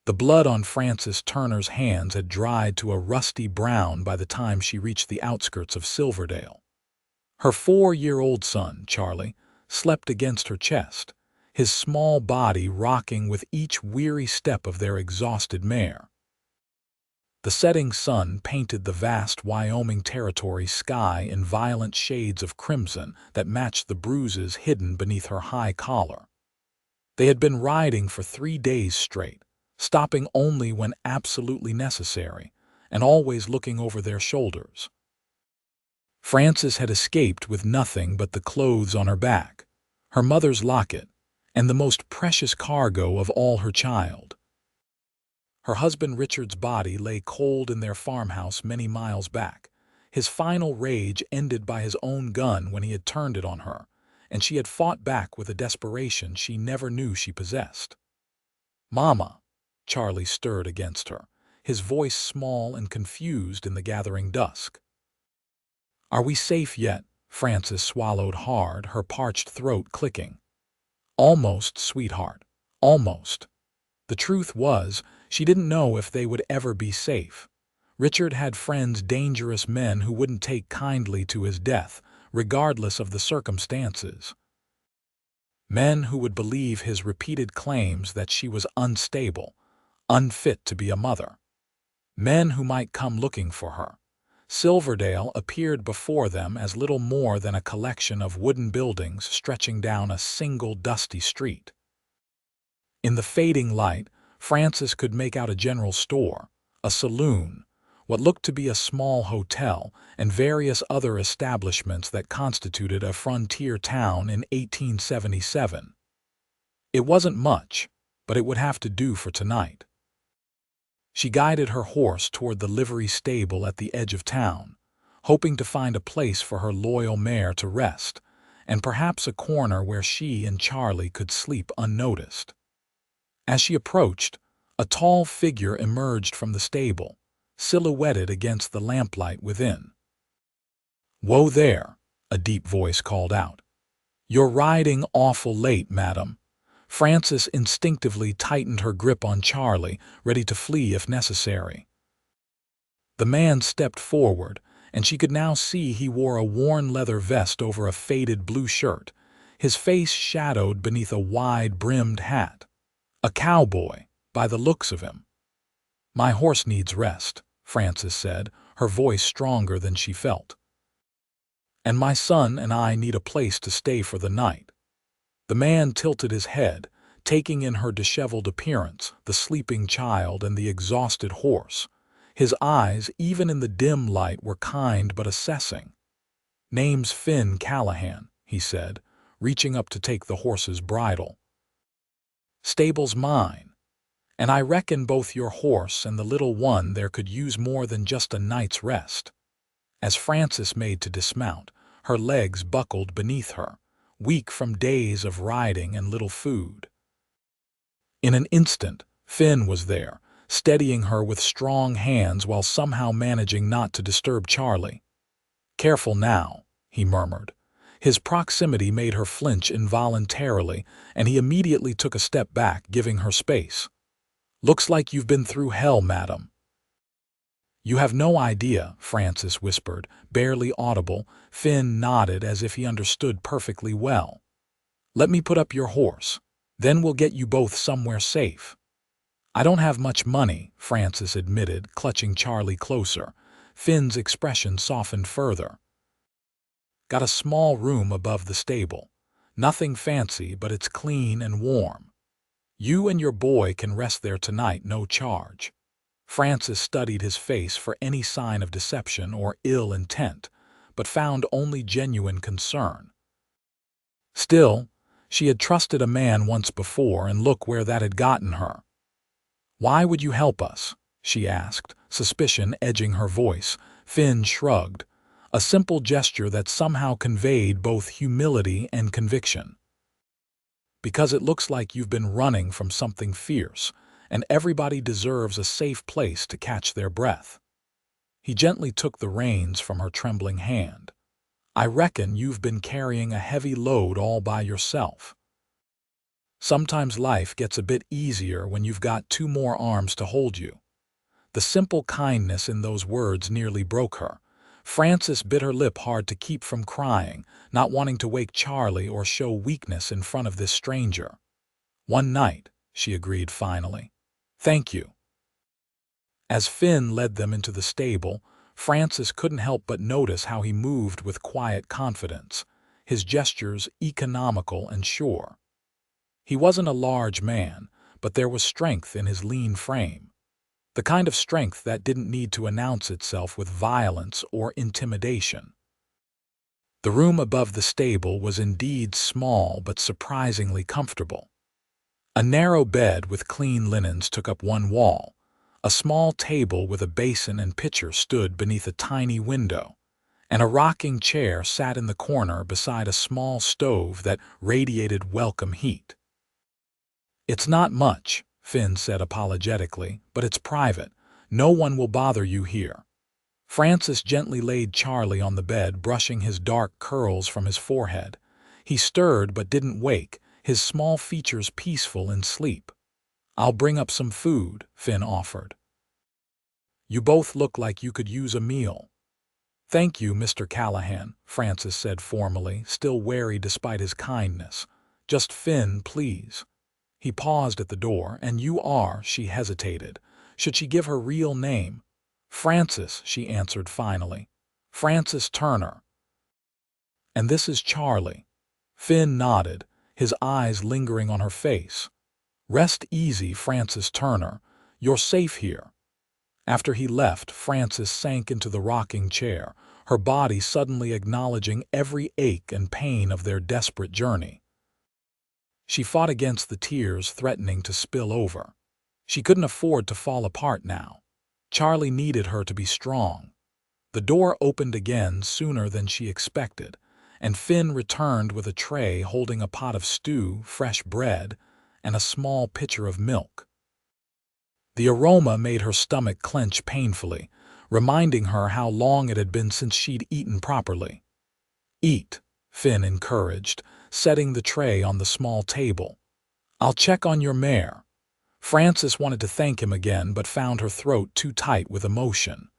The blood on Frances Turner's hands had dried to a rusty brown by the time she reached the outskirts of Silverdale. Her 4-year-old son, Charlie, slept against her chest, his small body rocking with each weary step of their exhausted mare. The setting sun painted the vast Wyoming Territory sky in violent shades of crimson that matched the bruises hidden beneath her high collar. They had been riding for 3 days straight, stopping only when absolutely necessary, and always looking over their shoulders. Frances had escaped with nothing but the clothes on her back, her mother's locket, and the most precious cargo of all, her child. Her husband Richard's body lay cold in their farmhouse many miles back, his final rage ended by his own gun when he had turned it on her, and she had fought back with a desperation she never knew she possessed. "Mama," Charlie stirred against her, his voice small and confused in the gathering dusk. "Are we safe yet?" Frances swallowed hard, her parched throat clicking. "Almost, sweetheart, almost." The truth was, she didn't know if they would ever be safe. Richard had friends, dangerous men who wouldn't take kindly to his death, regardless of the circumstances. Men who would believe his repeated claims that she was unstable, unfit to be a mother. Men who might come looking for her. Silverdale appeared before them as little more than a collection of wooden buildings stretching down a single dusty street. In the fading light, Frances could make out a general store, a saloon, what looked to be a small hotel, and various other establishments that constituted a frontier town in 1877. It wasn't much, but it would have to do for tonight. She guided her horse toward the livery stable at the edge of town, hoping to find a place for her loyal mare to rest, and perhaps a corner where she and Charlie could sleep unnoticed. As she approached, a tall figure emerged from the stable, silhouetted against the lamplight within. "Whoa there," a deep voice called out. "You're riding awful late, madam." Frances instinctively tightened her grip on Charlie, ready to flee if necessary. The man stepped forward, and she could now see he wore a worn leather vest over a faded blue shirt, his face shadowed beneath a wide-brimmed hat. A cowboy, by the looks of him. "My horse needs rest," Frances said, her voice stronger than she felt. "And my son and I need a place to stay for the night." The man tilted his head, taking in her disheveled appearance, the sleeping child, and the exhausted horse. His eyes, even in the dim light, were kind but assessing. "Name's Finn Callahan," he said, reaching up to take the horse's bridle. "Stable's mine. And I reckon both your horse and the little one there could use more than just a night's rest." As Frances made to dismount, her legs buckled beneath her, weak from days of riding and little food. In an instant, Finn was there, steadying her with strong hands while somehow managing not to disturb Charlie. "Careful now," he murmured. His proximity made her flinch involuntarily, and he immediately took a step back, giving her space. "Looks like you've been through hell, madam." "You have no idea," Frances whispered, barely audible. Finn nodded as if he understood perfectly well. "Let me put up your horse. Then we'll get you both somewhere safe." "I don't have much money," Frances admitted, clutching Charlie closer. Finn's expression softened further. "Got a small room above the stable. Nothing fancy, but it's clean and warm. You and your boy can rest there tonight, no charge." Frances studied his face for any sign of deception or ill intent, but found only genuine concern. Still, she had trusted a man once before, and look where that had gotten her. "Why would you help us?" she asked, suspicion edging her voice. Finn shrugged, a simple gesture that somehow conveyed both humility and conviction. "Because it looks like you've been running from something fierce, and everybody deserves a safe place to catch their breath." He gently took the reins from her trembling hand. "I reckon you've been carrying a heavy load all by yourself." Sometimes life gets a bit easier when you've got two more arms to hold you. The simple kindness in those words nearly broke her. Frances bit her lip hard to keep from crying, not wanting to wake Charlie or show weakness in front of this stranger. "One night," she agreed finally. "Thank you." As Finn led them into the stable, Frances couldn't help but notice how he moved with quiet confidence, his gestures economical and sure. He wasn't a large man, but there was strength in his lean frame. The kind of strength that didn't need to announce itself with violence or intimidation. The room above the stable was indeed small but surprisingly comfortable. A narrow bed with clean linens took up one wall. A small table with a basin and pitcher stood beneath a tiny window, and a rocking chair sat in the corner beside a small stove that radiated welcome heat. "It's not much," Finn said apologetically, "but it's private. No one will bother you here." Frances gently laid Charlie on the bed, brushing his dark curls from his forehead. He stirred but didn't wake, his small features peaceful in sleep. "I'll bring up some food," Finn offered. "You both look like you could use a meal." "Thank you, Mr. Callahan," Frances said formally, still wary despite his kindness. "Just Finn, please." He paused at the door. "And you are," she hesitated. Should she give her real name? "Frances," she answered finally. "Frances Turner." "And this is Charlie." Finn nodded, his eyes lingering on her face. "Rest easy, Frances Turner. You're safe here." After he left, Frances sank into the rocking chair, her body suddenly acknowledging every ache and pain of their desperate journey. She fought against the tears threatening to spill over. She couldn't afford to fall apart now. Charlie needed her to be strong. The door opened again sooner than she expected, and Finn returned with a tray holding a pot of stew, fresh bread, and a small pitcher of milk. The aroma made her stomach clench painfully, reminding her how long it had been since she'd eaten properly. "Eat," Finn encouraged, setting the tray on the small table. "I'll check on your mare." Frances wanted to thank him again but found her throat too tight with emotion.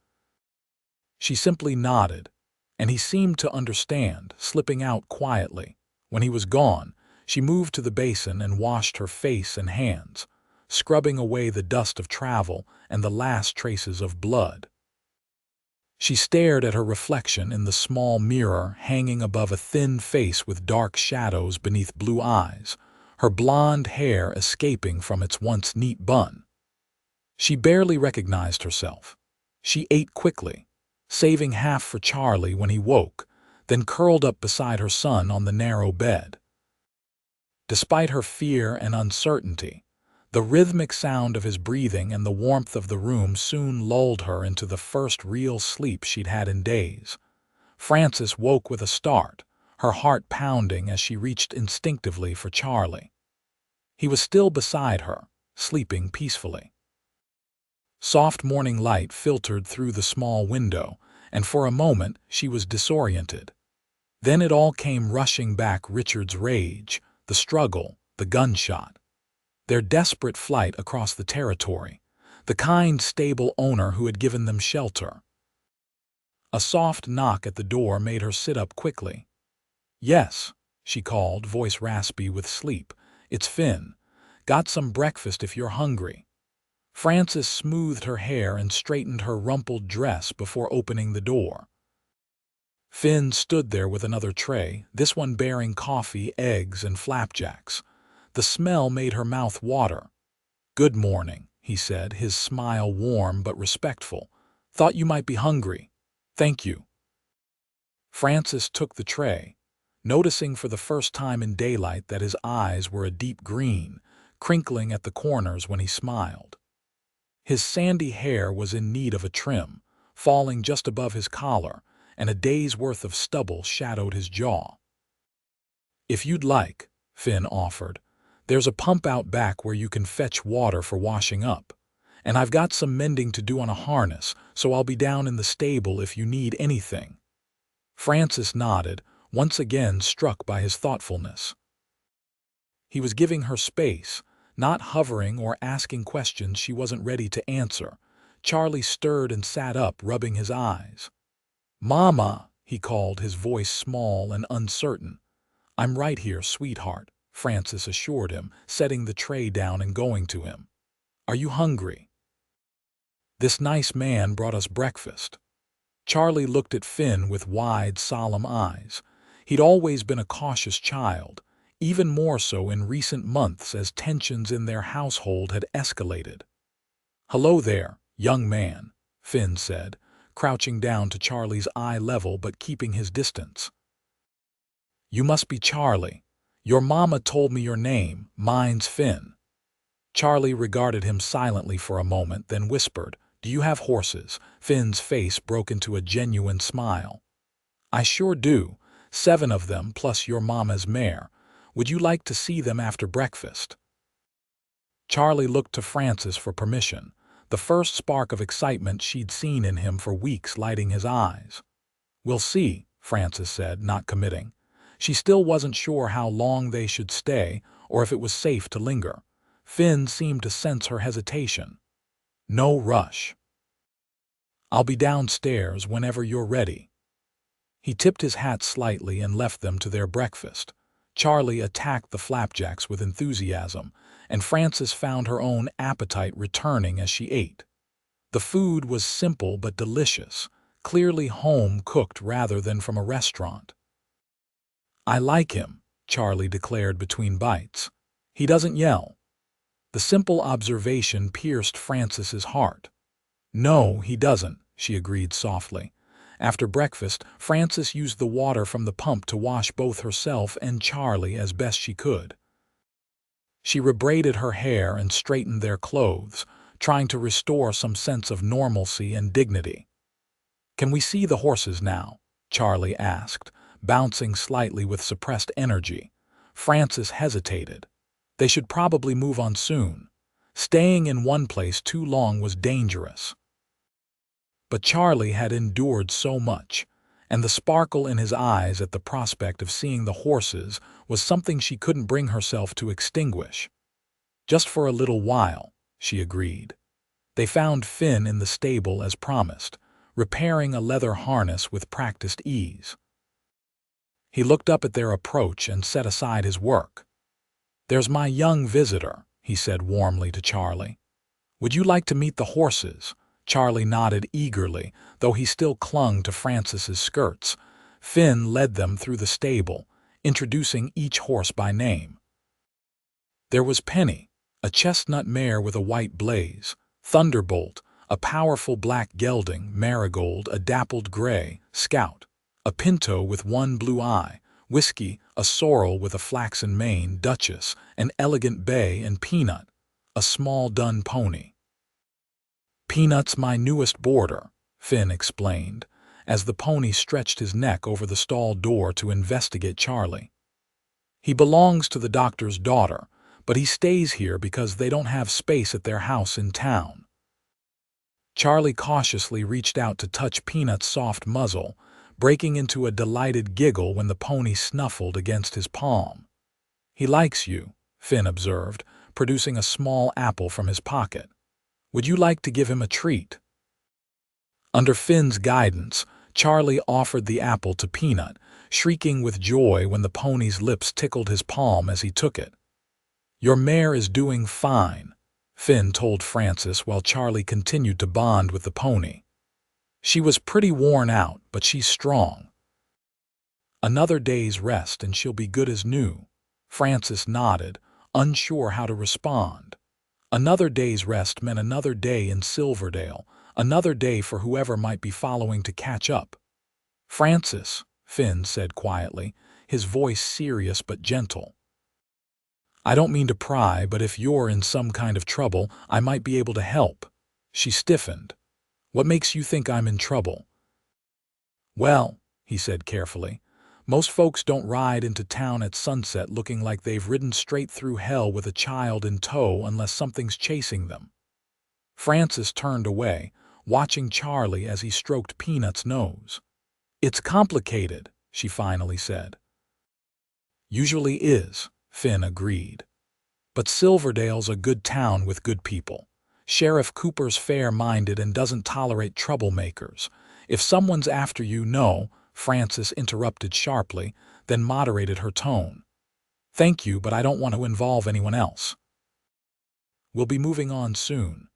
She simply nodded, and he seemed to understand, slipping out quietly. When he was gone, she moved to the basin and washed her face and hands, scrubbing away the dust of travel and the last traces of blood. She stared at her reflection in the small mirror hanging above a thin face with dark shadows beneath blue eyes, her blonde hair escaping from its once neat bun. She barely recognized herself. She ate quickly, saving half for Charlie when he woke, then curled up beside her son on the narrow bed. Despite her fear and uncertainty, the rhythmic sound of his breathing and the warmth of the room soon lulled her into the first real sleep she'd had in days. Frances woke with a start, her heart pounding as she reached instinctively for Charlie. He was still beside her, sleeping peacefully. Soft morning light filtered through the small window, and for a moment she was disoriented. Then it all came rushing back: Richard's rage, the struggle, the gunshot. Their desperate flight across the territory, the kind, stable owner who had given them shelter. A soft knock at the door made her sit up quickly. "Yes," she called, voice raspy with sleep. "It's Finn. Got some breakfast if you're hungry." Frances smoothed her hair and straightened her rumpled dress before opening the door. Finn stood there with another tray, this one bearing coffee, eggs, and flapjacks. The smell made her mouth water. "Good morning," he said, his smile warm but respectful. "Thought you might be hungry. Thank you." Frances took the tray, noticing for the first time in daylight that his eyes were a deep green, crinkling at the corners when he smiled. His sandy hair was in need of a trim, falling just above his collar, and a day's worth of stubble shadowed his jaw. "If you'd like," Finn offered, "there's a pump out back where you can fetch water for washing up. And I've got some mending to do on a harness, so I'll be down in the stable if you need anything." Frances nodded, once again struck by his thoughtfulness. He was giving her space, not hovering or asking questions she wasn't ready to answer. Charlie stirred and sat up, rubbing his eyes. "Mama," he called, his voice small and uncertain. "I'm right here, sweetheart," Francis assured him, setting the tray down and going to him. "Are you hungry? This nice man brought us breakfast." Charlie looked at Finn with wide, solemn eyes. He'd always been a cautious child, even more so in recent months as tensions in their household had escalated. "Hello there, young man," Finn said, crouching down to Charlie's eye level but keeping his distance. "You must be Charlie. Your mama told me your name. Mine's Finn." Charlie regarded him silently for a moment, then whispered, "Do you have horses?" Finn's face broke into a genuine smile. "I sure do. 7 of them, plus your mama's mare. Would you like to see them after breakfast?" Charlie looked to Francis for permission, the first spark of excitement she'd seen in him for weeks lighting his eyes. "We'll see," Francis said, not committing. She still wasn't sure how long they should stay or if it was safe to linger. Finn seemed to sense her hesitation. "No rush. I'll be downstairs whenever you're ready." He tipped his hat slightly and left them to their breakfast. Charlie attacked the flapjacks with enthusiasm, and Francis found her own appetite returning as she ate. The food was simple but delicious, clearly home-cooked rather than from a restaurant. "I like him," Charlie declared between bites. "He doesn't yell." The simple observation pierced Francis's heart. "No, he doesn't," she agreed softly. After breakfast, Francis used the water from the pump to wash both herself and Charlie as best she could. She rebraided her hair and straightened their clothes, trying to restore some sense of normalcy and dignity. "Can we see the horses now?" Charlie asked, bouncing slightly with suppressed energy. Francis hesitated. They should probably move on soon. Staying in one place too long was dangerous. But Charlie had endured so much, and the sparkle in his eyes at the prospect of seeing the horses was something she couldn't bring herself to extinguish. "Just for a little while," she agreed. They found Finn in the stable as promised, repairing a leather harness with practiced ease. He looked up at their approach and set aside his work. "There's my young visitor," he said warmly to Charlie. "Would you like to meet the horses?" Charlie nodded eagerly, though he still clung to Francis's skirts. Finn led them through the stable, introducing each horse by name. There was Penny, a chestnut mare with a white blaze; Thunderbolt, a powerful black gelding; Marigold, a dappled gray; Scout, a pinto with one blue eye; Whiskey, a sorrel with a flaxen mane; Duchess, an elegant bay; and Peanut, a small dun pony. "Peanut's my newest boarder," Finn explained, as the pony stretched his neck over the stall door to investigate Charlie. "He belongs to the doctor's daughter, but he stays here because they don't have space at their house in town." Charlie cautiously reached out to touch Peanut's soft muzzle, breaking into a delighted giggle when the pony snuffled against his palm. "He likes you," Finn observed, producing a small apple from his pocket. "Would you like to give him a treat?" Under Finn's guidance, Charlie offered the apple to Peanut, shrieking with joy when the pony's lips tickled his palm as he took it. "Your mare is doing fine," Finn told Francis while Charlie continued to bond with the pony. "She was pretty worn out, but she's strong." "Another day's rest and she'll be good as new," Francis nodded, unsure how to respond. Another day's rest meant another day in Silverdale, another day for whoever might be following to catch up. "Francis," Finn said quietly, his voice serious but gentle. "I don't mean to pry, but if you're in some kind of trouble, I might be able to help." She stiffened. "What makes you think I'm in trouble?" "Well," he said carefully, "most folks don't ride into town at sunset looking like they've ridden straight through hell with a child in tow unless something's chasing them." Francis turned away, watching Charlie as he stroked Peanut's nose. "It's complicated," she finally said. "Usually is," Finn agreed. But Silverdale's a good town with good people. Sheriff Cooper's fair-minded and doesn't tolerate troublemakers. If someone's after you, no, Frances interrupted sharply, then moderated her tone. Thank you, but I don't want to involve anyone else. We'll be moving on soon.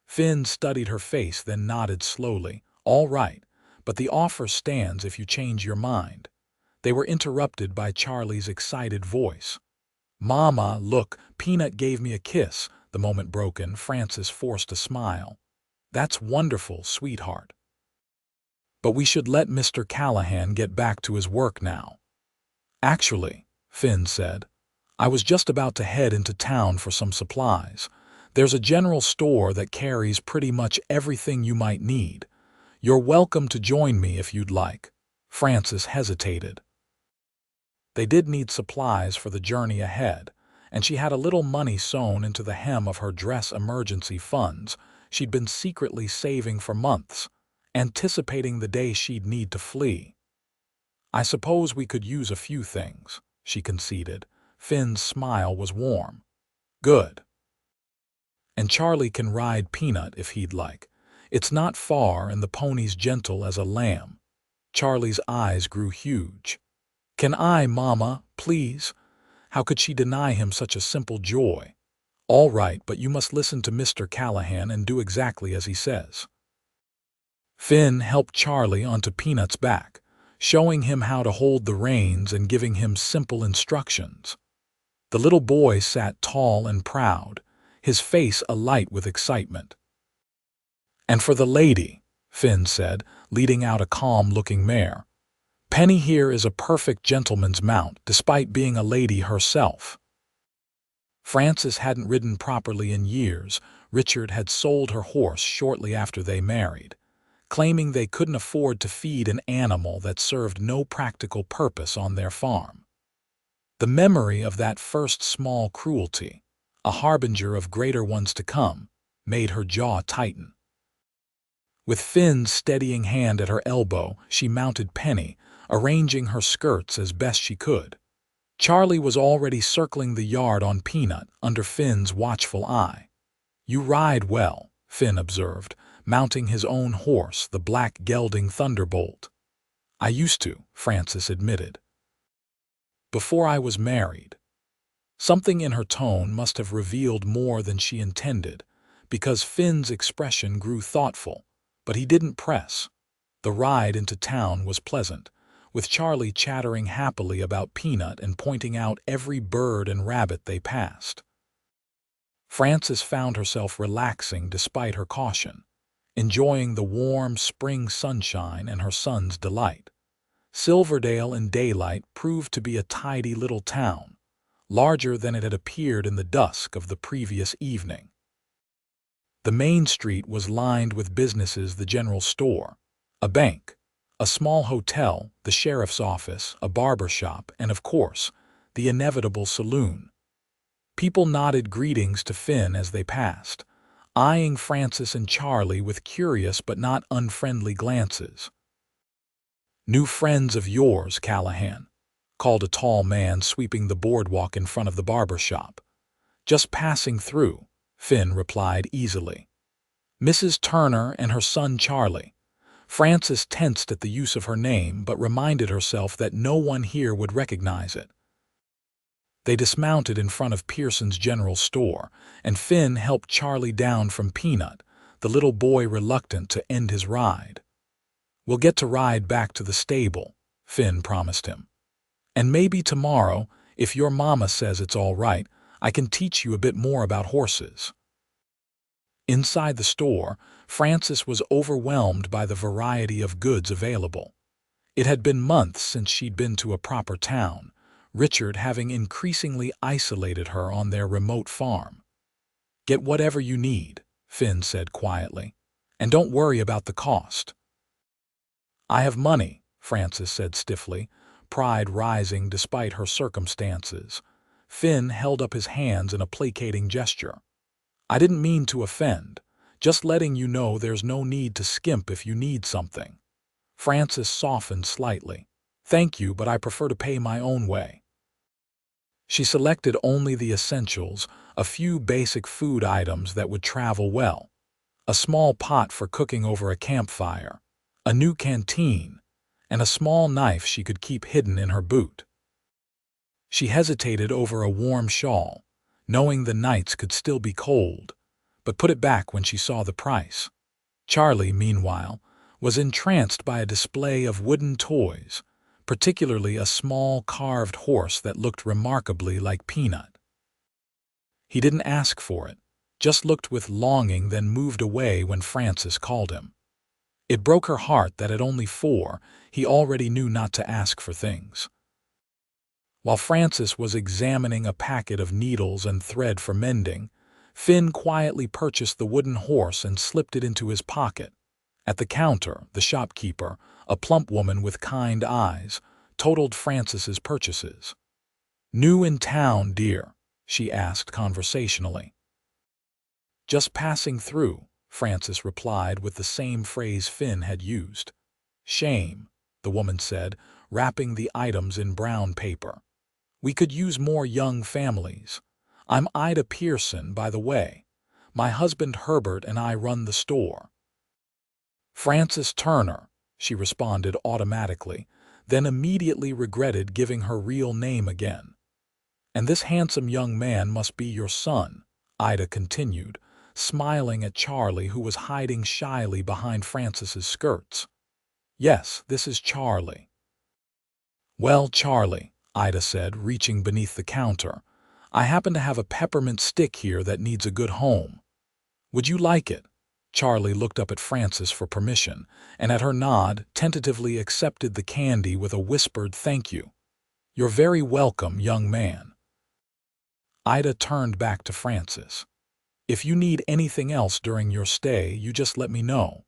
Finn studied her face, then nodded slowly. All right, but the offer stands if you change your mind. They were interrupted by Charlie's excited voice. Mama, look, Peanut gave me a kiss. The moment broken, Frances forced a smile. That's wonderful, sweetheart. But we should let Mr. Callahan get back to his work now. Actually, Finn said, I was just about to head into town for some supplies. There's a general store that carries pretty much everything you might need. You're welcome to join me if you'd like. Frances hesitated. They did need supplies for the journey ahead, and she had a little money sewn into the hem of her dress, emergency funds she'd been secretly saving for months, anticipating the day she'd need to flee. I suppose we could use a few things, she conceded. Finn's smile was warm. Good. And Charlie can ride Peanut if he'd like. It's not far and the pony's gentle as a lamb. Charlie's eyes grew huge. Can I, Mama, please? How could she deny him such a simple joy? All right, but you must listen to Mr. Callahan and do exactly as he says. Finn helped Charlie onto Peanut's back, showing him how to hold the reins and giving him simple instructions. The little boy sat tall and proud, his face alight with excitement. And for the lady, Finn said, leading out a calm-looking mare. Penny here is a perfect gentleman's mount, despite being a lady herself. Frances hadn't ridden properly in years. Richard had sold her horse shortly after they married, claiming they couldn't afford to feed an animal that served no practical purpose on their farm. The memory of that first small cruelty, a harbinger of greater ones to come, made her jaw tighten. With Finn's steadying hand at her elbow, she mounted Penny, arranging her skirts as best she could. Charlie was already circling the yard on Peanut under Finn's watchful eye. You ride well, Finn observed, mounting his own horse, the black gelding Thunderbolt. I used to, Frances admitted. Before I was married. Something in her tone must have revealed more than she intended, because Finn's expression grew thoughtful, but he didn't press. The ride into town was pleasant, with Charlie chattering happily about Peanut and pointing out every bird and rabbit they passed. Frances found herself relaxing despite her caution, enjoying the warm spring sunshine and her son's delight. Silverdale in daylight proved to be a tidy little town, larger than it had appeared in the dusk of the previous evening. The main street was lined with businesses: the general store, a bank, a small hotel, the sheriff's office, a barber shop, and, of course, the inevitable saloon. People nodded greetings to Finn as they passed, eyeing Frances and Charlie with curious but not unfriendly glances. New friends of yours, Callahan, called a tall man sweeping the boardwalk in front of the barber shop. Just passing through, Finn replied easily. Mrs. Turner and her son Charlie. Frances tensed at the use of her name, but reminded herself that no one here would recognize it. They dismounted in front of Pearson's general store, and Finn helped Charlie down from Peanut, the little boy reluctant to end his ride. We'll get to ride back to the stable, Finn promised him. And maybe tomorrow, if your mama says it's all right, I can teach you a bit more about horses. Inside the store, Frances was overwhelmed by the variety of goods available. It had been months since she'd been to a proper town, Richard having increasingly isolated her on their remote farm. Get whatever you need, Finn said quietly, and don't worry about the cost. I have money, Frances said stiffly, pride rising despite her circumstances. Finn held up his hands in a placating gesture. I didn't mean to offend, just letting you know there's no need to skimp if you need something. Frances softened slightly. Thank you, but I prefer to pay my own way. She selected only the essentials, a few basic food items that would travel well, a small pot for cooking over a campfire, a new canteen, and a small knife she could keep hidden in her boot. She hesitated over a warm shawl, knowing the nights could still be cold, but put it back when she saw the price. Charlie, meanwhile, was entranced by a display of wooden toys, particularly a small carved horse that looked remarkably like Peanut. He didn't ask for it, just looked with longing, then moved away when Frances called him. It broke her heart that at only 4, he already knew not to ask for things. While Frances was examining a packet of needles and thread for mending, Finn quietly purchased the wooden horse and slipped it into his pocket. At the counter, the shopkeeper, a plump woman with kind eyes, totaled Frances's purchases. "New in town, dear?" she asked conversationally. "Just passing through," Frances replied with the same phrase Finn had used. "Shame," the woman said, wrapping the items in brown paper. "We could use more young families. I'm Ida Pearson, by the way. My husband Herbert and I run the store." "Frances Turner," she responded automatically, then immediately regretted giving her real name again. "And this handsome young man must be your son," Ida continued, smiling at Charlie, who was hiding shyly behind Frances's skirts. "Yes, this is Charlie." "Well, Charlie," Ida said, reaching beneath the counter, "I happen to have a peppermint stick here that needs a good home. Would you like it?" Charlie looked up at Frances for permission, and at her nod, tentatively accepted the candy with a whispered thank you. "You're very welcome, young man." Ida turned back to Frances. "If you need anything else during your stay, you just let me know.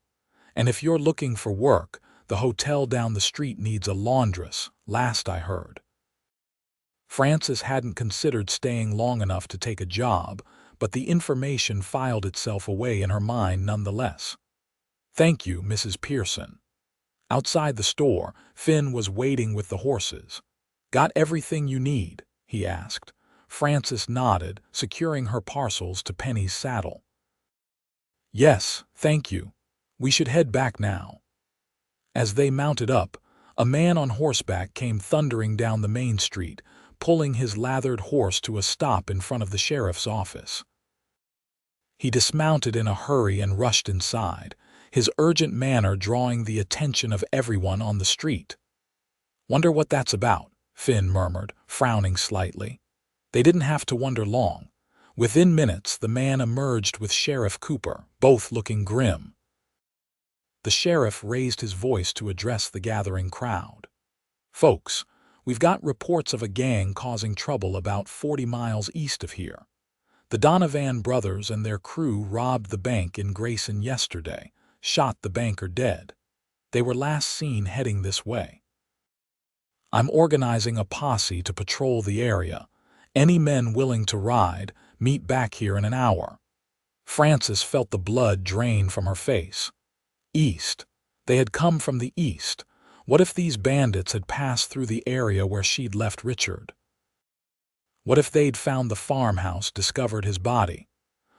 And if you're looking for work, the hotel down the street needs a laundress, last I heard." Frances hadn't considered staying long enough to take a job, but the information filed itself away in her mind nonetheless. "Thank you, Mrs. Pearson." Outside the store, Finn was waiting with the horses. "Got everything you need?" he asked. Frances nodded, securing her parcels to Penny's saddle. "Yes, thank you. We should head back now." As they mounted up, a man on horseback came thundering down the main street, pulling his lathered horse to a stop in front of the sheriff's office. He dismounted in a hurry and rushed inside, his urgent manner drawing the attention of everyone on the street. "Wonder what that's about," Finn murmured, frowning slightly. They didn't have to wonder long. Within minutes, the man emerged with Sheriff Cooper, both looking grim. The sheriff raised his voice to address the gathering crowd. "Folks, we've got reports of a gang causing trouble about 40 miles east of here. The Donovan brothers and their crew robbed the bank in Grayson yesterday, shot the banker dead. They were last seen heading this way. I'm organizing a posse to patrol the area. Any men willing to ride, meet back here in an hour." Frances felt the blood drain from her face. East. They had come from the east. What if these bandits had passed through the area where she'd left Richard? What if they'd found the farmhouse, discovered his body?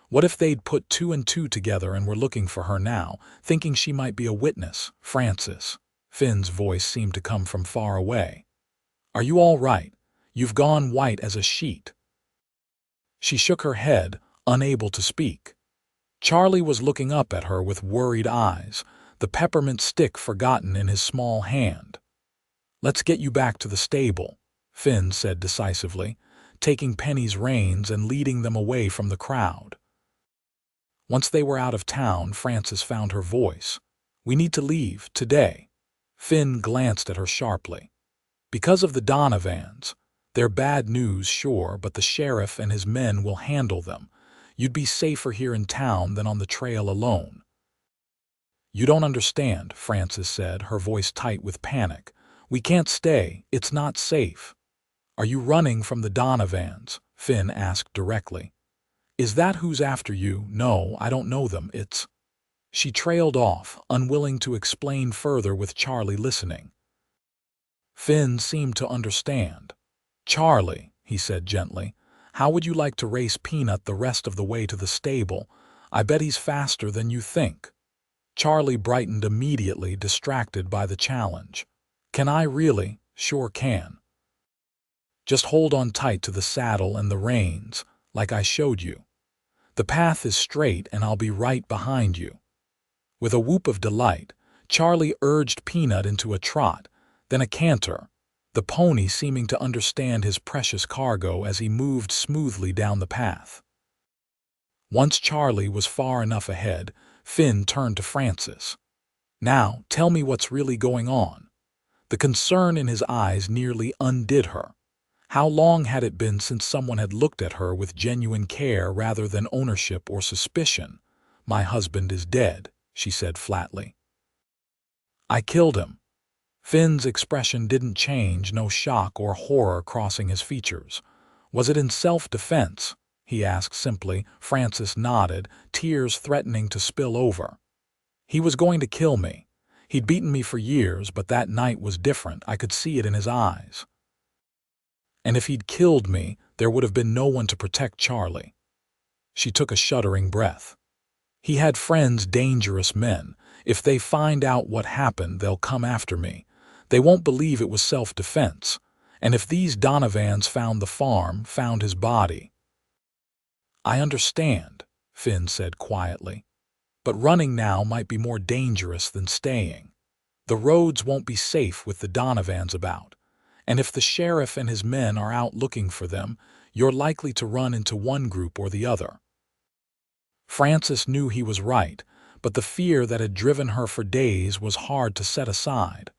What if they'd put 2 and 2 together and were looking for her now, thinking she might be a witness? "Frances." Finn's voice seemed to come from far away. "Are you all right? You've gone white as a sheet." She shook her head, unable to speak. Charlie was looking up at her with worried eyes, the peppermint stick forgotten in his small hand. "Let's get you back to the stable," Finn said decisively, taking Penny's reins and leading them away from the crowd. Once they were out of town, Frances found her voice. "We need to leave, today." Finn glanced at her sharply. "Because of the Donovans. They're bad news, sure, but the sheriff and his men will handle them. You'd be safer here in town than on the trail alone." "You don't understand," Frances said, her voice tight with panic. "We can't stay. It's not safe." "Are you running from the Donovans?" Finn asked directly. "Is that who's after you?" "No, I don't know them. It's—" She trailed off, unwilling to explain further with Charlie listening. Finn seemed to understand. "Charlie," he said gently. "How would you like to race Peanut the rest of the way to the stable? I bet he's faster than you think." Charlie brightened immediately, distracted by the challenge. "Can I really?" "Sure can. Just hold on tight to the saddle and the reins, like I showed you. The path is straight and I'll be right behind you." With a whoop of delight, Charlie urged Peanut into a trot, then a canter, the pony seeming to understand his precious cargo as he moved smoothly down the path. Once Charlie was far enough ahead, Finn turned to Francis. "Now, tell me what's really going on." The concern in his eyes nearly undid her. How long had it been since someone had looked at her with genuine care rather than ownership or suspicion? "My husband is dead," she said flatly. "I killed him." Finn's expression didn't change, no shock or horror crossing his features. "Was it in self-defense?" he asked simply. Francis nodded, tears threatening to spill over. "He was going to kill me. He'd beaten me for years, but that night was different. I could see it in his eyes. And if he'd killed me, there would have been no one to protect Charlie." She took a shuddering breath. "He had friends, dangerous men. If they find out what happened, they'll come after me. They won't believe it was self-defense. And if these Donovans found the farm, found his body—" "I understand," Finn said quietly. "But running now might be more dangerous than staying. The roads won't be safe with the Donovans about. And if the sheriff and his men are out looking for them, you're likely to run into one group or the other." Francis knew he was right, but the fear that had driven her for days was hard to set aside.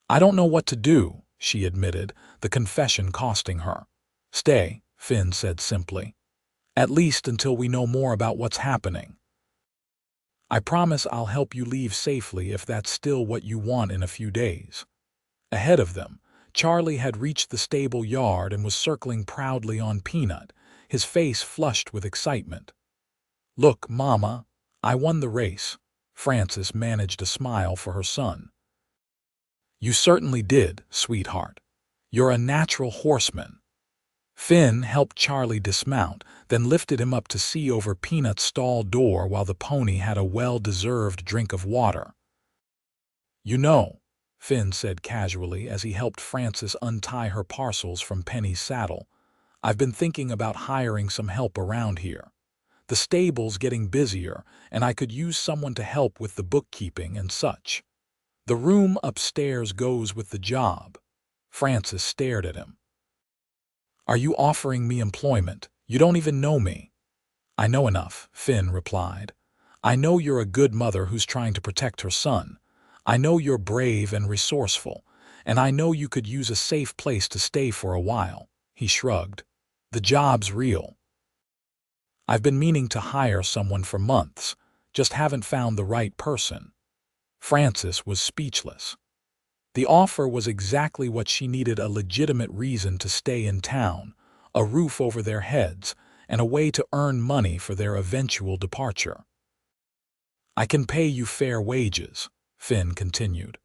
"I don't know what to do," she admitted, the confession costing her. "Stay," Finn said simply. "At least until we know more about what's happening. I promise I'll help you leave safely if that's still what you want in a few days." Ahead of them, Charlie had reached the stable yard and was circling proudly on Peanut, his face flushed with excitement. "Look, Mama, I won the race." Francis managed a smile for her son. "You certainly did, sweetheart. You're a natural horseman." Finn helped Charlie dismount, then lifted him up to see over Peanut's stall door while the pony had a well-deserved drink of water. "You know," Finn said casually as he helped Francis untie her parcels from Penny's saddle, "I've been thinking about hiring some help around here. The stable's getting busier, and I could use someone to help with the bookkeeping and such. The room upstairs goes with the job." Francis stared at him. "Are you offering me employment? You don't even know me." "I know enough," Finn replied. "I know you're a good mother who's trying to protect her son. I know you're brave and resourceful, and I know you could use a safe place to stay for a while." He shrugged. "The job's real. I've been meaning to hire someone for months, just haven't found the right person." Francis was speechless. The offer was exactly what she needed: a legitimate reason to stay in town, a roof over their heads, and a way to earn money for their eventual departure. "I can pay you fair wages," Finn continued.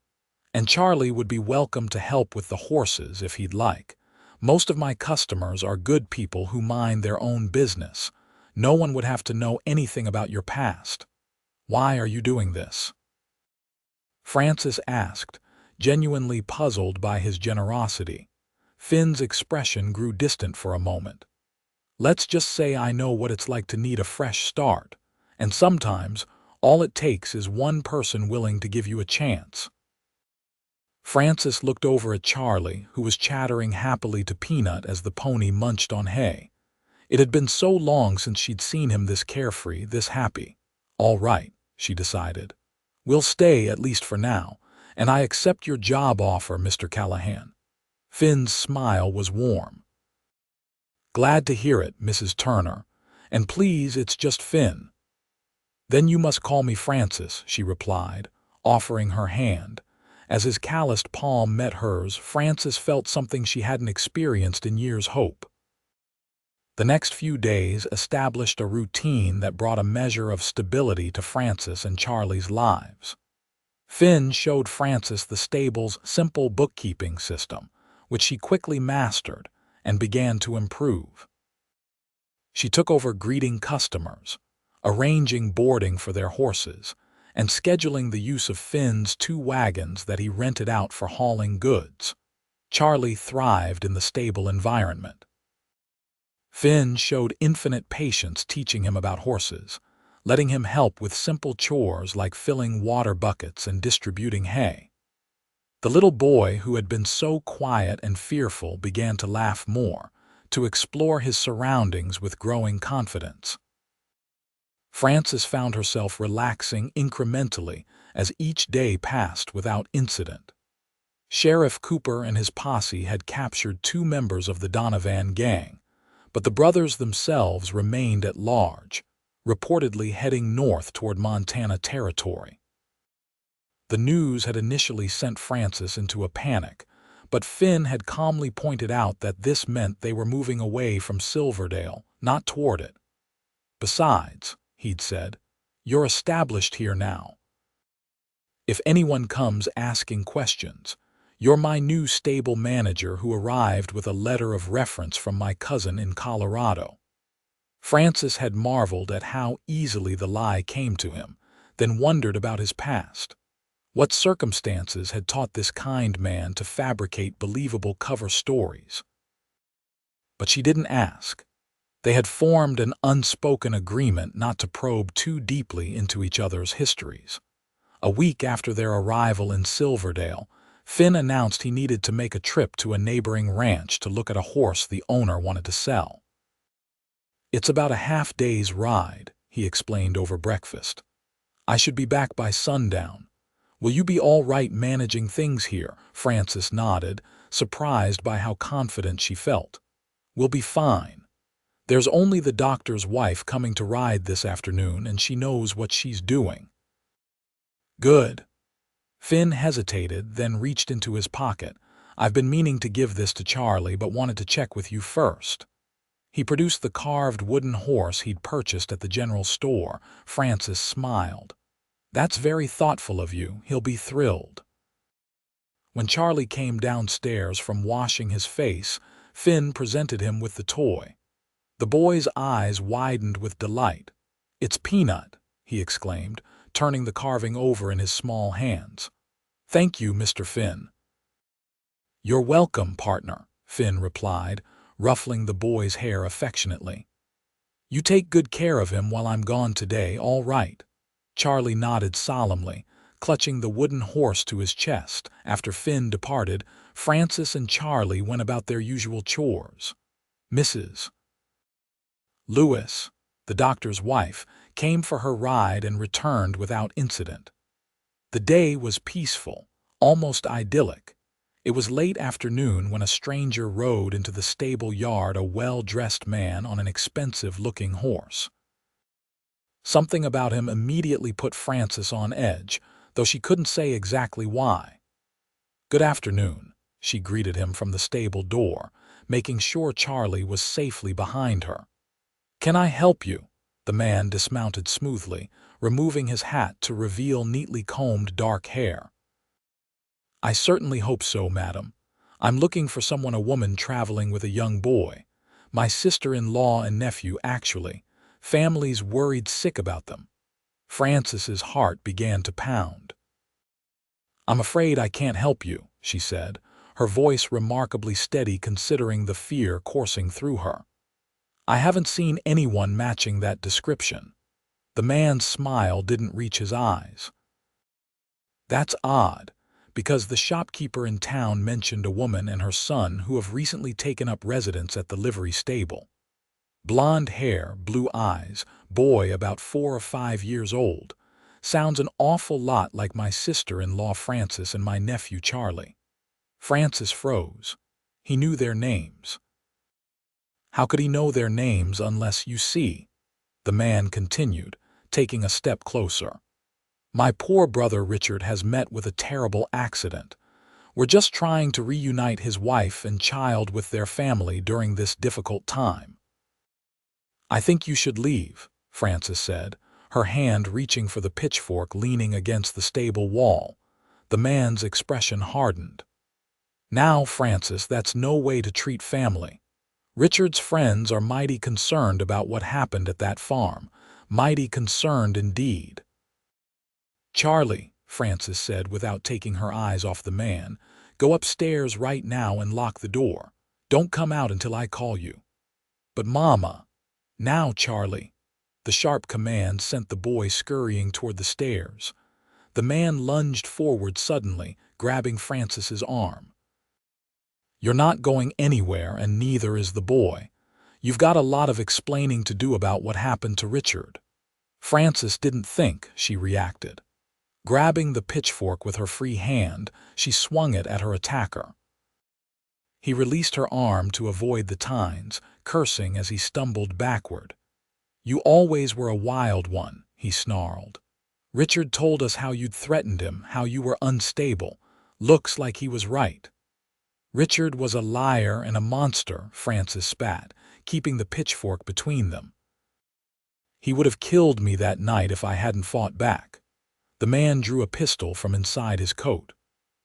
"And Charlie would be welcome to help with the horses if he'd like. Most of my customers are good people who mind their own business. No one would have to know anything about your past. Why are you doing this?" Francis asked, genuinely puzzled by his generosity. Finn's expression grew distant for a moment. "Let's just say I know what it's like to need a fresh start, and sometimes all it takes is one person willing to give you a chance." Francis looked over at Charlie, who was chattering happily to Peanut as the pony munched on hay. It had been so long since she'd seen him this carefree, this happy. "All right," she decided. "We'll stay, at least for now, and I accept your job offer, Mr. Callahan." Finn's smile was warm. "Glad to hear it, Mrs. Turner. And please, it's just Finn." "Then you must call me Francis," she replied, offering her hand. As his calloused palm met hers, Francis felt something she hadn't experienced in years: hope. The next few days established a routine that brought a measure of stability to Francis and Charlie's lives. Finn showed Francis the stable's simple bookkeeping system, which she quickly mastered, and began to improve. She took over greeting customers, arranging boarding for their horses, and scheduling the use of Finn's 2 wagons that he rented out for hauling goods. Charlie thrived in the stable environment. Finn showed infinite patience teaching him about horses, letting him help with simple chores like filling water buckets and distributing hay. The little boy, who had been so quiet and fearful, began to laugh more, to explore his surroundings with growing confidence. Frances found herself relaxing incrementally as each day passed without incident. Sheriff Cooper and his posse had captured 2 members of the Donovan gang, but the brothers themselves remained at large, reportedly heading north toward Montana territory. The news had initially sent Frances into a panic, but Finn had calmly pointed out that this meant they were moving away from Silverdale, not toward it. Besides, he'd said, you're established here now. If anyone comes asking questions, you're my new stable manager who arrived with a letter of reference from my cousin in Colorado. Frances had marveled at how easily the lie came to him, then wondered about his past. What circumstances had taught this kind man to fabricate believable cover stories? But she didn't ask. They had formed an unspoken agreement not to probe too deeply into each other's histories. A week after their arrival in Silverdale, Finn announced he needed to make a trip to a neighboring ranch to look at a horse the owner wanted to sell. It's about a half-day's ride, he explained over breakfast. I should be back by sundown. Will you be all right managing things here? Frances nodded, surprised by how confident she felt. We'll be fine. There's only the doctor's wife coming to ride this afternoon, and she knows what she's doing. Good. Finn hesitated, then reached into his pocket. I've been meaning to give this to Charlie, but wanted to check with you first. He produced the carved wooden horse he'd purchased at the general store. Frances smiled. That's very thoughtful of you. He'll be thrilled. When Charlie came downstairs from washing his face, Finn presented him with the toy. The boy's eyes widened with delight. It's Peanut, he exclaimed, turning the carving over in his small hands. Thank you, Mr. Finn. You're welcome, partner, Finn replied, ruffling the boy's hair affectionately. You take good care of him while I'm gone today, all right? Charlie nodded solemnly, clutching the wooden horse to his chest. After Finn departed, Frances and Charlie went about their usual chores. Mrs. Lewis, the doctor's wife, came for her ride and returned without incident. The day was peaceful, almost idyllic. It was late afternoon when a stranger rode into the stable yard, a well-dressed man on an expensive-looking horse. Something about him immediately put Frances on edge, though she couldn't say exactly why. Good afternoon, she greeted him from the stable door, making sure Charlie was safely behind her. Can I help you? The man dismounted smoothly, removing his hat to reveal neatly combed dark hair. I certainly hope so, madam. I'm looking for someone, a woman traveling with a young boy. My sister-in-law and nephew, actually. Family's worried sick about them. Frances's heart began to pound. I'm afraid I can't help you, she said, her voice remarkably steady considering the fear coursing through her. I haven't seen anyone matching that description. The man's smile didn't reach his eyes. That's odd, because the shopkeeper in town mentioned a woman and her son who have recently taken up residence at the livery stable. Blonde hair, blue eyes, boy about 4 or 5 years old. Sounds an awful lot like my sister-in-law Frances and my nephew Charlie. Frances froze. He knew their names. How could he know their names unless, you see? The man continued, taking a step closer. My poor brother Richard has met with a terrible accident. We're just trying to reunite his wife and child with their family during this difficult time. I think you should leave, Frances said, her hand reaching for the pitchfork leaning against the stable wall. The man's expression hardened. Now, Frances, that's no way to treat family. Richard's friends are mighty concerned about what happened at that farm. Mighty concerned indeed. Charlie, Frances said without taking her eyes off the man, go upstairs right now and lock the door. Don't come out until I call you. But Mama. Now, Charlie. The sharp command sent the boy scurrying toward the stairs. The man lunged forward suddenly, grabbing Frances's arm. You're not going anywhere, and neither is the boy. You've got a lot of explaining to do about what happened to Richard. Frances didn't think, she reacted. Grabbing the pitchfork with her free hand, she swung it at her attacker. He released her arm to avoid the tines, cursing as he stumbled backward. You always were a wild one, he snarled. Richard told us how you'd threatened him, how you were unstable. Looks like he was right. Richard was a liar and a monster, Frances spat, keeping the pitchfork between them. He would have killed me that night if I hadn't fought back. The man drew a pistol from inside his coat.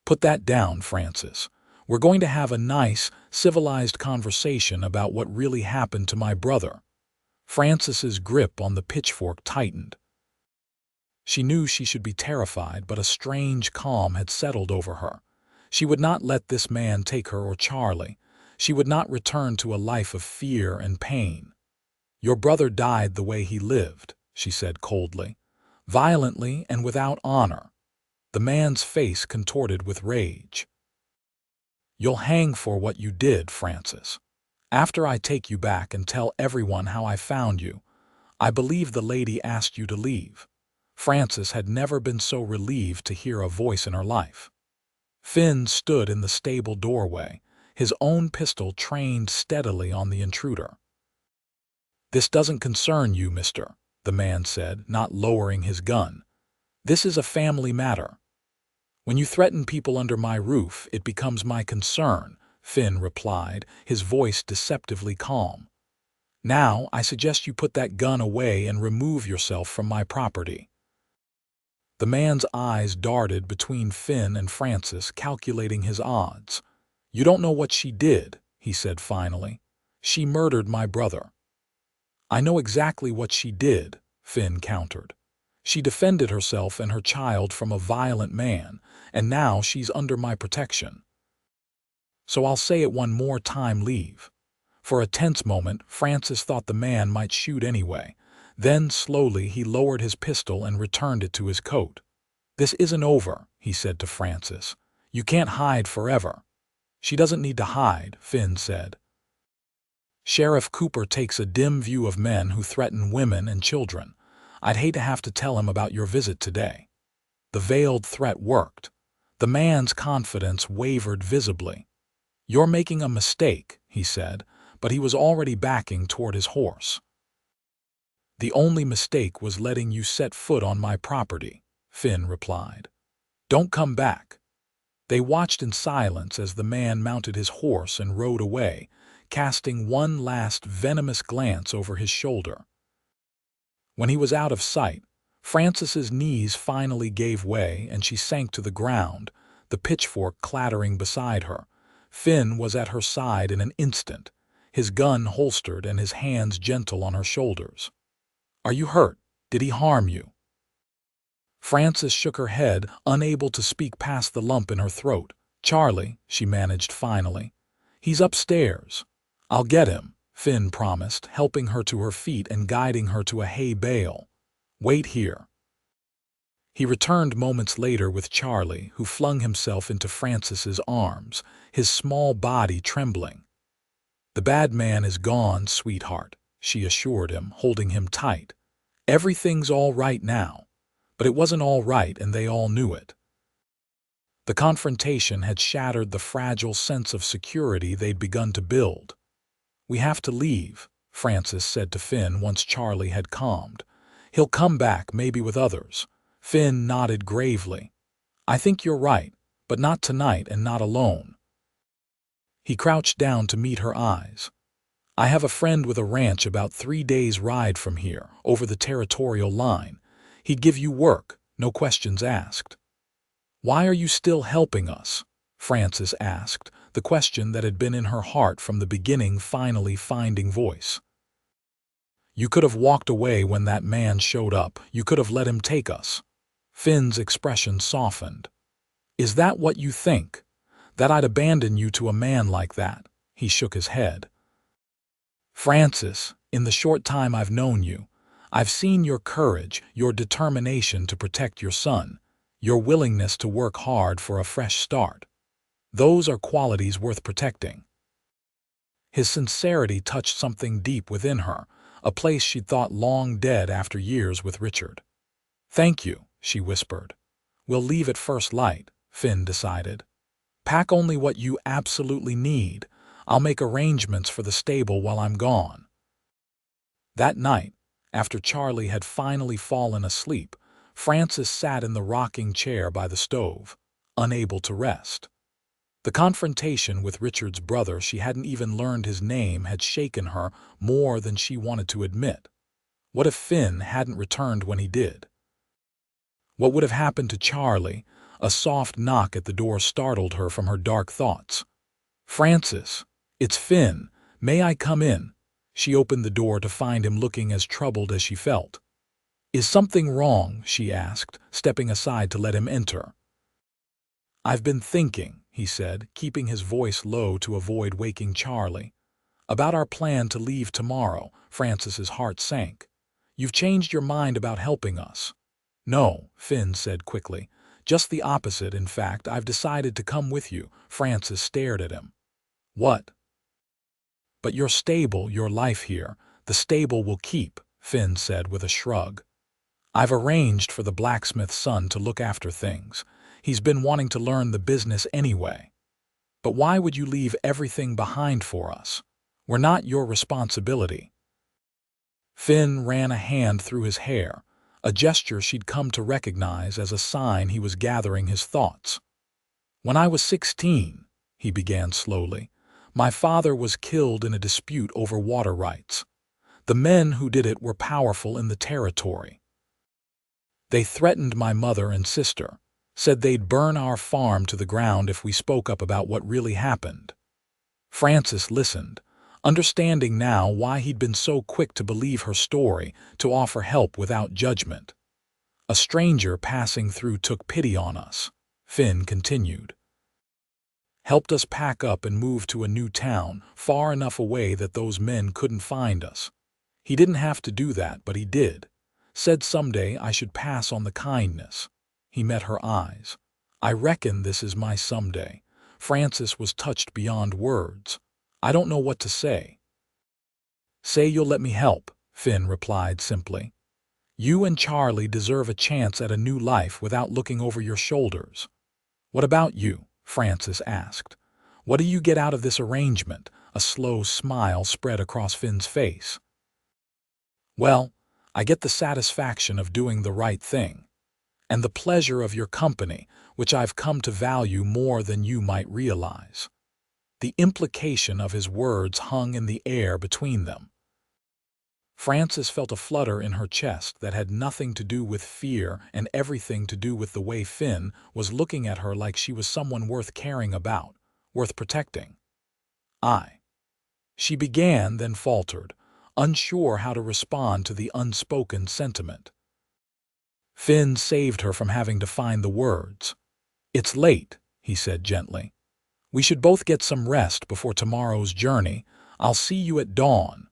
Put that down, Frances. We're going to have a nice, civilized conversation about what really happened to my brother. Frances's grip on the pitchfork tightened. She knew she should be terrified, but a strange calm had settled over her. She would not let this man take her or Charlie. She would not return to a life of fear and pain. Your brother died the way he lived, she said coldly, violently and without honor. The man's face contorted with rage. You'll hang for what you did, Frances. After I take you back and tell everyone how I found you, I believe the lady asked you to leave. Frances had never been so relieved to hear a voice in her life. Finn stood in the stable doorway, his own pistol trained steadily on the intruder. This doesn't concern you, mister, the man said, not lowering his gun. This is a family matter. When you threaten people under my roof, it becomes my concern, Finn replied, his voice deceptively calm. Now, I suggest you put that gun away and remove yourself from my property. The man's eyes darted between Finn and Frances, calculating his odds. You don't know what she did, he said finally. She murdered my brother. I know exactly what she did, Finn countered. She defended herself and her child from a violent man, and now she's under my protection. So I'll say it one more time, leave. For a tense moment, Frances thought the man might shoot anyway. Then, slowly, he lowered his pistol and returned it to his coat. This isn't over, he said to Frances. You can't hide forever. She doesn't need to hide, Finn said. Sheriff Cooper takes a dim view of men who threaten women and children. I'd hate to have to tell him about your visit today. The veiled threat worked. The man's confidence wavered visibly. You're making a mistake, he said, but he was already backing toward his horse. The only mistake was letting you set foot on my property, Finn replied. Don't come back. They watched in silence as the man mounted his horse and rode away, casting one last venomous glance over his shoulder. When he was out of sight, Frances's knees finally gave way and she sank to the ground, the pitchfork clattering beside her. Finn was at her side in an instant, his gun holstered and his hands gentle on her shoulders. Are you hurt? Did he harm you? Frances shook her head, unable to speak past the lump in her throat. Charlie, she managed finally. He's upstairs. I'll get him, Finn promised, helping her to her feet and guiding her to a hay bale. Wait here. He returned moments later with Charlie, who flung himself into Frances's arms, his small body trembling. The bad man is gone, sweetheart, she assured him, holding him tight. Everything's all right now. But it wasn't all right, and they all knew it. The confrontation had shattered the fragile sense of security they'd begun to build. We have to leave, Frances said to Finn once Charlie had calmed. He'll come back, maybe with others. Finn nodded gravely. I think you're right, but not tonight and not alone. He crouched down to meet her eyes. I have a friend with a ranch about 3 days' ride from here, over the territorial line. He'd give you work, no questions asked. Why are you still helping us? Frances asked, the question that had been in her heart from the beginning finally finding voice. "You could have walked away when that man showed up. You could have let him take us." Finn's expression softened. "Is that what you think? That I'd abandon you to a man like that?" He shook his head. "Francis, in the short time I've known you, I've seen your courage, your determination to protect your son, your willingness to work hard for a fresh start. Those are qualities worth protecting." His sincerity touched something deep within her, a place she'd thought long dead after years with Richard. "Thank you," she whispered. "We'll leave at first light," Finn decided. "Pack only what you absolutely need. I'll make arrangements for the stable while I'm gone." That night, after Charlie had finally fallen asleep, Francis sat in the rocking chair by the stove, unable to rest. The confrontation with Richard's brother, she hadn't even learned his name, had shaken her more than she wanted to admit. What if Finn hadn't returned when he did? What would have happened to Charlie? A soft knock at the door startled her from her dark thoughts. "Francis, it's Finn. May I come in?" She opened the door to find him looking as troubled as she felt. "Is something wrong?" she asked, stepping aside to let him enter. "I've been thinking," he said, keeping his voice low to avoid waking Charlie. "About our plan to leave tomorrow." Francis's heart sank. "You've changed your mind about helping us." "No," Finn said quickly. "Just the opposite. In fact, I've decided to come with you." Francis stared at him. "What?" "But your stable, your life here, the stable will keep," Finn said with a shrug. "I've arranged for the blacksmith's son to look after things. He's been wanting to learn the business anyway." "But why would you leave everything behind for us? We're not your responsibility." Finn ran a hand through his hair, a gesture she'd come to recognize as a sign he was gathering his thoughts. "When I was 16, he began slowly, "my father was killed in a dispute over water rights. The men who did it were powerful in the territory. They threatened my mother and sister, said they'd burn our farm to the ground if we spoke up about what really happened." Francis listened, understanding now why he'd been so quick to believe her story, to offer help without judgment. "A stranger passing through took pity on us," Finn continued. "Helped us pack up and move to a new town, far enough away that those men couldn't find us. He didn't have to do that, but he did. Said someday I should pass on the kindness." He met her eyes. "I reckon this is my someday." Francis was touched beyond words. "I don't know what to say." "Say you'll let me help," Finn replied simply. "You and Charlie deserve a chance at a new life without looking over your shoulders." "What about you?" Francis asked. "What do you get out of this arrangement?" A slow smile spread across Finn's face. "Well, I get the satisfaction of doing the right thing, and the pleasure of your company, which I've come to value more than you might realize." The implication of his words hung in the air between them. Francis felt a flutter in her chest that had nothing to do with fear and everything to do with the way Finn was looking at her, like she was someone worth caring about, worth protecting. She began, then faltered, unsure how to respond to the unspoken sentiment. Finn saved her from having to find the words. "It's late," he said gently. "We should both get some rest before tomorrow's journey. I'll see you at dawn."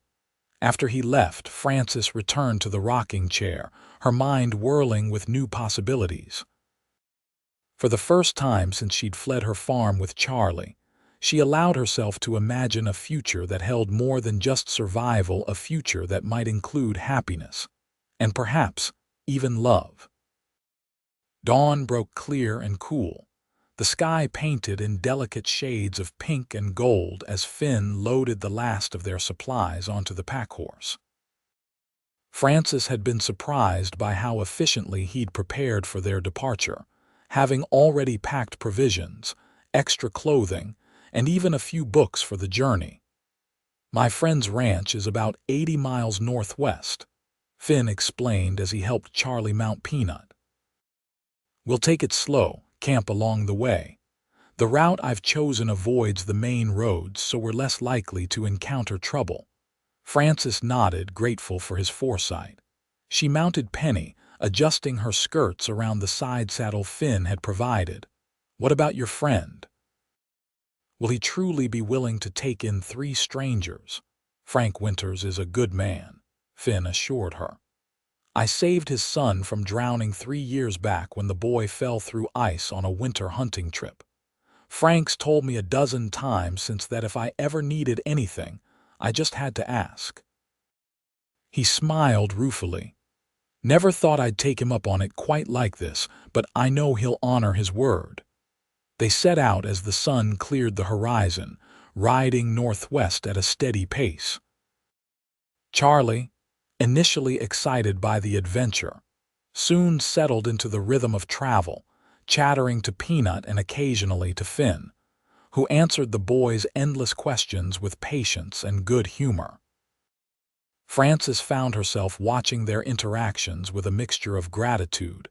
After he left, Francis returned to the rocking chair, her mind whirling with new possibilities. For the first time since she'd fled her farm with Charlie, she allowed herself to imagine a future that held more than just survival, a future that might include happiness, and perhaps even love. Dawn broke clear and cool, the sky painted in delicate shades of pink and gold as Finn loaded the last of their supplies onto the packhorse. Francis had been surprised by how efficiently he'd prepared for their departure, having already packed provisions, extra clothing, and even a few books for the journey. "My friend's ranch is about 80 miles northwest," Finn explained as he helped Charlie mount Peanut. "We'll take it slow, camp along the way. The route I've chosen avoids the main roads, so we're less likely to encounter trouble." Frances nodded, grateful for his foresight. She mounted Penny, adjusting her skirts around the side saddle Finn had provided. "What about your friend? Will he truly be willing to take in 3 strangers?" "Frank Winters is a good man," Finn assured her. "I saved his son from drowning 3 years back when the boy fell through ice on a winter hunting trip. Frank's told me a dozen times since that if I ever needed anything, I just had to ask." He smiled ruefully. "Never thought I'd take him up on it quite like this, but I know he'll honor his word." They set out as the sun cleared the horizon, riding northwest at a steady pace. Charlie, initially excited by the adventure, soon settled into the rhythm of travel, chattering to Peanut and occasionally to Finn, who answered the boys' endless questions with patience and good humor. Frances found herself watching their interactions with a mixture of gratitude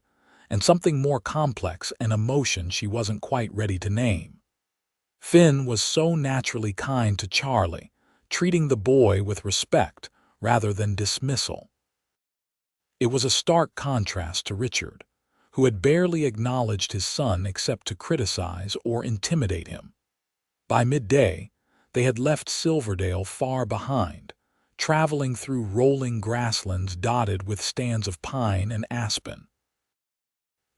and something more complex, an emotion she wasn't quite ready to name. Finn was so naturally kind to Charlie, treating the boy with respect rather than dismissal. It was a stark contrast to Richard, who had barely acknowledged his son except to criticize or intimidate him. By midday, they had left Silverdale far behind, traveling through rolling grasslands dotted with stands of pine and aspen.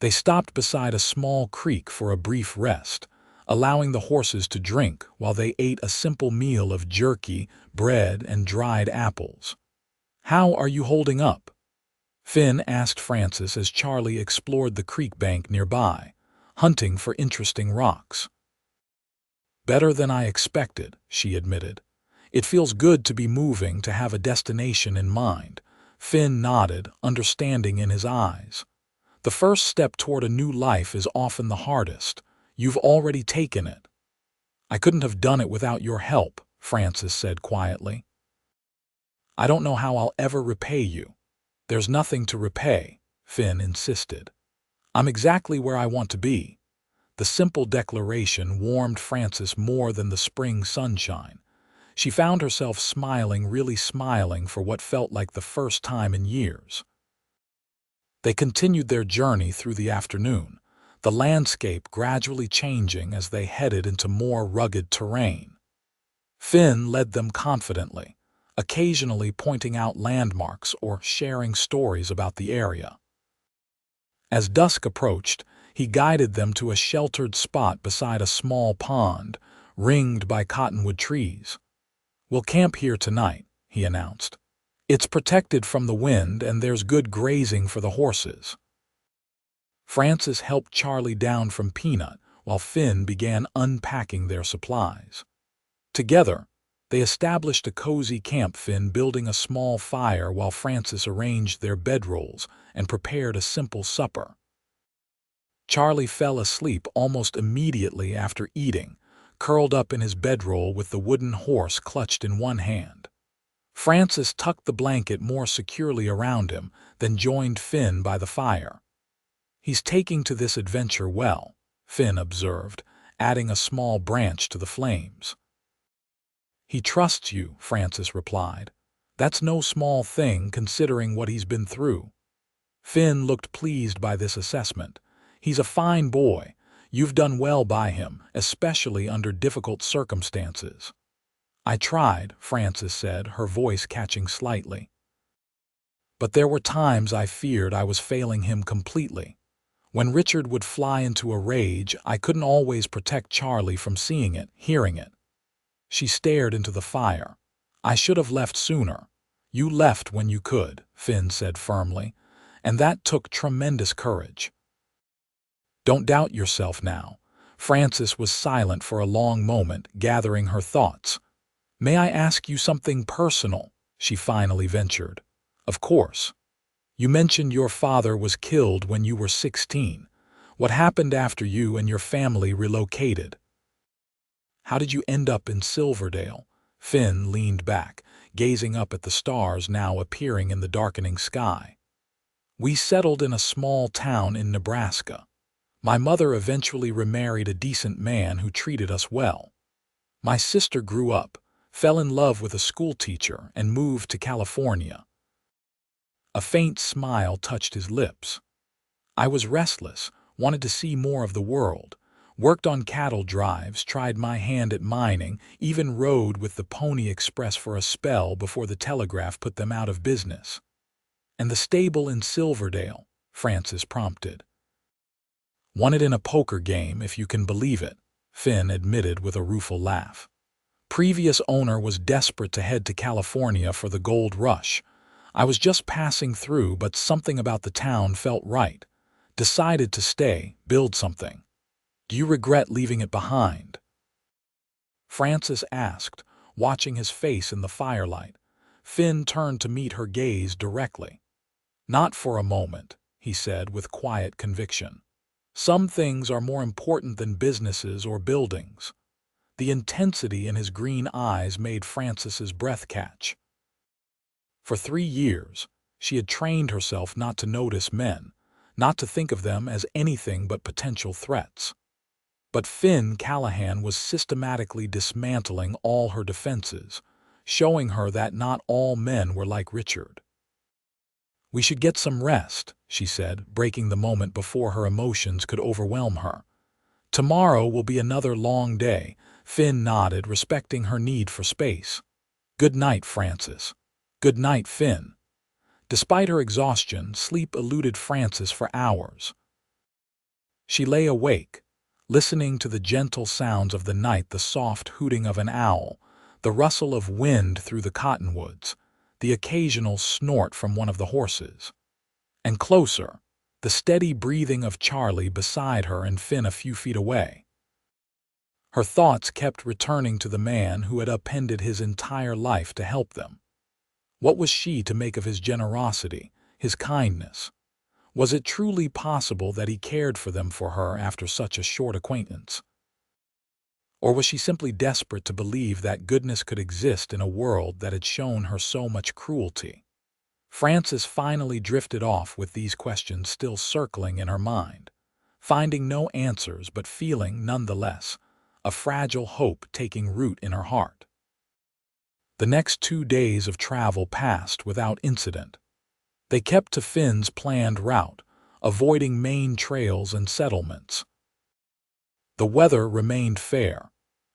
They stopped beside a small creek for a brief rest, allowing the horses to drink while they ate a simple meal of jerky, bread, and dried apples. "How are you holding up?" Finn asked Frances as Charlie explored the creek bank nearby, hunting for interesting rocks. "Better than I expected," she admitted. "It feels good to be moving, to have a destination in mind." Finn nodded, understanding in his eyes. "The first step toward a new life is often the hardest. You've already taken it." "I couldn't have done it without your help," Frances said quietly. "I don't know how I'll ever repay you." "There's nothing to repay," Finn insisted. "I'm exactly where I want to be." The simple declaration warmed Frances more than the spring sunshine. She found herself smiling, really smiling, for what felt like the first time in years. They continued their journey through the afternoon, the landscape gradually changing as they headed into more rugged terrain. Finn led them confidently, occasionally pointing out landmarks or sharing stories about the area. As dusk approached, he guided them to a sheltered spot beside a small pond, ringed by cottonwood trees. "We'll camp here tonight," he announced. "It's protected from the wind and there's good grazing for the horses." Frances helped Charlie down from Peanut while Finn began unpacking their supplies. Together, they established a cozy camp, Finn building a small fire while Frances arranged their bedrolls and prepared a simple supper. Charlie fell asleep almost immediately after eating, curled up in his bedroll with the wooden horse clutched in one hand. Frances tucked the blanket more securely around him, then joined Finn by the fire. "He's taking to this adventure well," Finn observed, adding a small branch to the flames. "He trusts you," Frances replied. "That's no small thing considering what he's been through." Finn looked pleased by this assessment. "He's a fine boy. You've done well by him, especially under difficult circumstances." "I tried," Frances said, her voice catching slightly. "But there were times I feared I was failing him completely. When Richard would fly into a rage, I couldn't always protect Charlie from seeing it, hearing it." She stared into the fire. "I should have left sooner." "You left when you could," Finn said firmly, "and that took tremendous courage. Don't doubt yourself now." Frances was silent for a long moment, gathering her thoughts. "May I ask you something personal?" she finally ventured. "Of course. You mentioned your father was killed when you were 16. What happened after you and your family relocated? How did you end up in Silverdale?" Finn leaned back, gazing up at the stars now appearing in the darkening sky. "We settled in a small town in Nebraska. My mother eventually remarried a decent man who treated us well. My sister grew up, fell in love with a schoolteacher, and moved to California. A faint smile touched his lips. I was restless, wanted to see more of the world, worked on cattle drives, tried my hand at mining, even rode with the Pony Express for a spell before the telegraph put them out of business. And the stable in Silverdale, Francis prompted. Won it in a poker game, if you can believe it, Finn admitted with a rueful laugh. Previous owner was desperate to head to California for the gold rush. I was just passing through, but something about the town felt right. Decided to stay, build something. Do you regret leaving it behind? Francis asked, watching his face in the firelight. Finn turned to meet her gaze directly. Not for a moment, he said with quiet conviction. Some things are more important than businesses or buildings. The intensity in his green eyes made Francis's breath catch. For 3 years, she had trained herself not to notice men, not to think of them as anything but potential threats. But Finn Callahan was systematically dismantling all her defenses, showing her that not all men were like Richard. We should get some rest, she said, breaking the moment before her emotions could overwhelm her. Tomorrow will be another long day. Finn nodded, respecting her need for space. Good night, Francis. Good night, Finn. Despite her exhaustion, sleep eluded Francis for hours. She lay awake, listening to the gentle sounds of the night, the soft hooting of an owl, the rustle of wind through the cottonwoods, the occasional snort from one of the horses. And closer, the steady breathing of Charlie beside her and Finn a few feet away. Her thoughts kept returning to the man who had upended his entire life to help them. What was she to make of his generosity, his kindness? Was it truly possible that he cared for them, for her, after such a short acquaintance? Or was she simply desperate to believe that goodness could exist in a world that had shown her so much cruelty? Francis finally drifted off with these questions still circling in her mind, finding no answers but feeling, nonetheless, a fragile hope taking root in her heart. The next 2 days of travel passed without incident. They kept to Finn's planned route, avoiding main trails and settlements. The weather remained fair,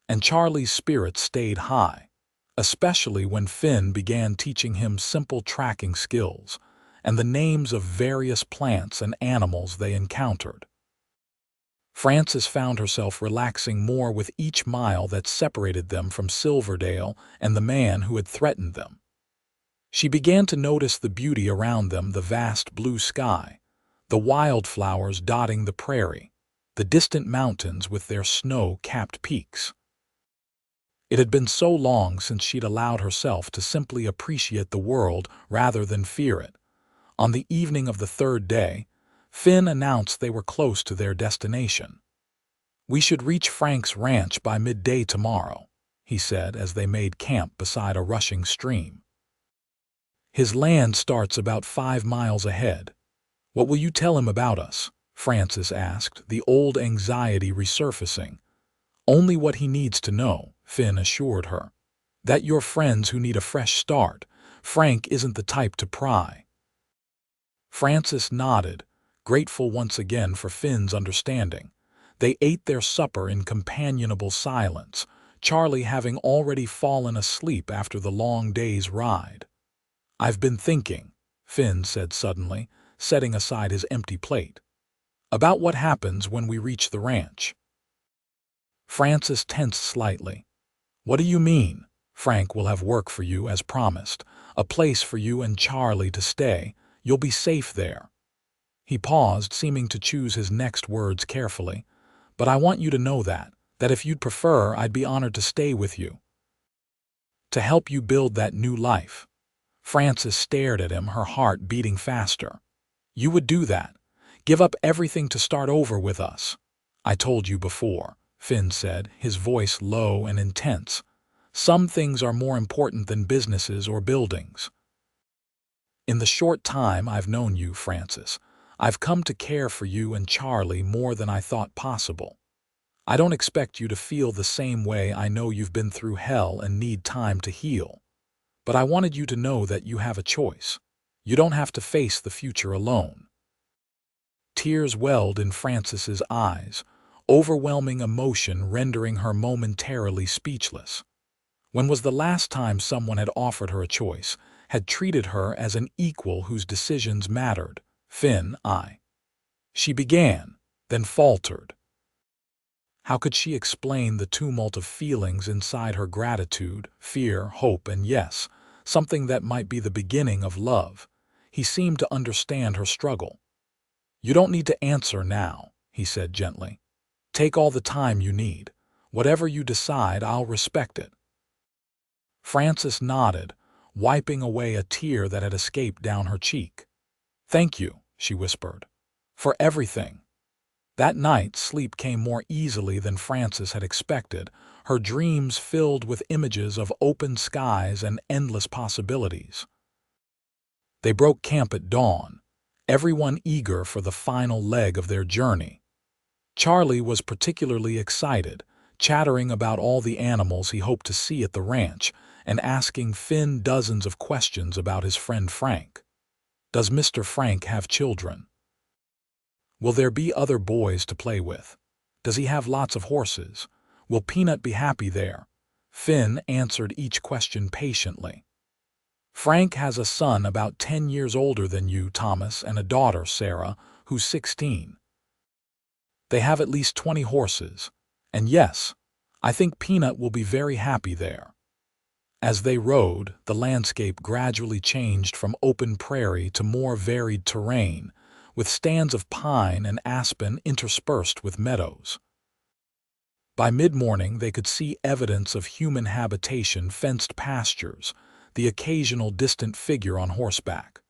and Charlie's spirits stayed high, especially when Finn began teaching him simple tracking skills and the names of various plants and animals they encountered. Francis found herself relaxing more with each mile that separated them from Silverdale and the man who had threatened them. She began to notice the beauty around them, the vast blue sky, the wildflowers dotting the prairie, the distant mountains with their snow-capped peaks. It had been so long since she'd allowed herself to simply appreciate the world rather than fear it. On the evening of the 3rd day, Finn announced they were close to their destination. We should reach Frank's ranch by midday tomorrow, he said as they made camp beside a rushing stream. His land starts about 5 miles ahead. What will you tell him about us? Francis asked, the old anxiety resurfacing. Only what he needs to know, Finn assured her. That you're friends who need a fresh start. Frank isn't the type to pry. Francis nodded, grateful once again for Finn's understanding. They ate their supper in companionable silence, Charlie having already fallen asleep after the long day's ride. I've been thinking, Finn said suddenly, setting aside his empty plate, about what happens when we reach the ranch. Francis tensed slightly. What do you mean? Frank will have work for you as promised, a place for you and Charlie to stay. You'll be safe there. He paused, seeming to choose his next words carefully. But I want you to know that if you'd prefer, I'd be honored to stay with you. To help you build that new life. Francis stared at him, her heart beating faster. You would do that? Give up everything to start over with us? I told you before, Finn said, his voice low and intense. Some things are more important than businesses or buildings. In the short time I've known you, Francis, I've come to care for you and Charlie more than I thought possible. I don't expect you to feel the same way. I know you've been through hell and need time to heal. But I wanted you to know that you have a choice. You don't have to face the future alone." Tears welled in Frances's eyes, overwhelming emotion rendering her momentarily speechless. When was the last time someone had offered her a choice, had treated her as an equal whose decisions mattered? "Finn, She began, then faltered. How could she explain the tumult of feelings inside her? Gratitude, fear, hope, and yes, something that might be the beginning of love. He seemed to understand her struggle. "You don't need to answer now," he said gently. "Take all the time you need. Whatever you decide, I'll respect it." Frances nodded, wiping away a tear that had escaped down her cheek. "Thank you," she whispered, "for everything." That night, sleep came more easily than Frances had expected, her dreams filled with images of open skies and endless possibilities. They broke camp at dawn, everyone eager for the final leg of their journey. Charlie was particularly excited, chattering about all the animals he hoped to see at the ranch and asking Finn dozens of questions about his friend Frank. "Does Mr. Frank have children? Will there be other boys to play with? Does he have lots of horses? Will Peanut be happy there?" Finn answered each question patiently. "Frank has a son about 10 years older than you, Thomas, and a daughter, Sarah, who's 16. They have at least 20 horses. And yes, I think Peanut will be very happy there." As they rode, the landscape gradually changed from open prairie to more varied terrain, with stands of pine and aspen interspersed with meadows. By mid-morning they could see evidence of human habitation, fenced pastures, the occasional distant figure on horseback.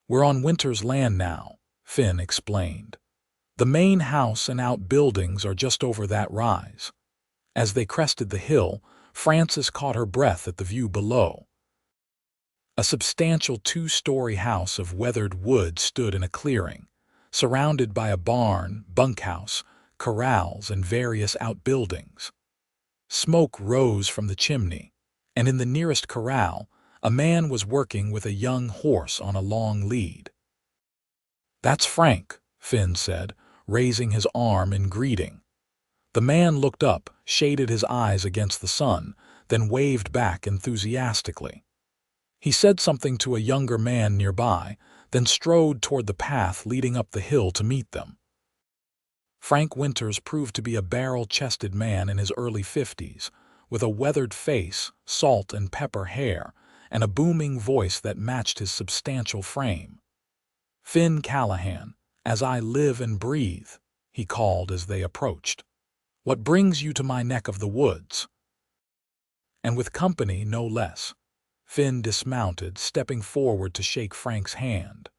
"We're on Winter's land now," Finn explained. "The main house and outbuildings are just over that rise." As they crested the hill, Frances caught her breath at the view below. A substantial 2-story house of weathered wood stood in a clearing, surrounded by a barn, bunkhouse, corrals, and various outbuildings. Smoke rose from the chimney, and in the nearest corral, a man was working with a young horse on a long lead. "That's Frank," Finn said, raising his arm in greeting. The man looked up, shaded his eyes against the sun, then waved back enthusiastically. He said something to a younger man nearby, then strode toward the path leading up the hill to meet them. Frank Winters proved to be a barrel-chested man in his early 50s, with a weathered face, salt and pepper hair, and a booming voice that matched his substantial frame. "Finn Callahan, as I live and breathe," he called as they approached. "What brings you to my neck of the woods?" And with company, no less. Finn dismounted, stepping forward to shake Frank's hand.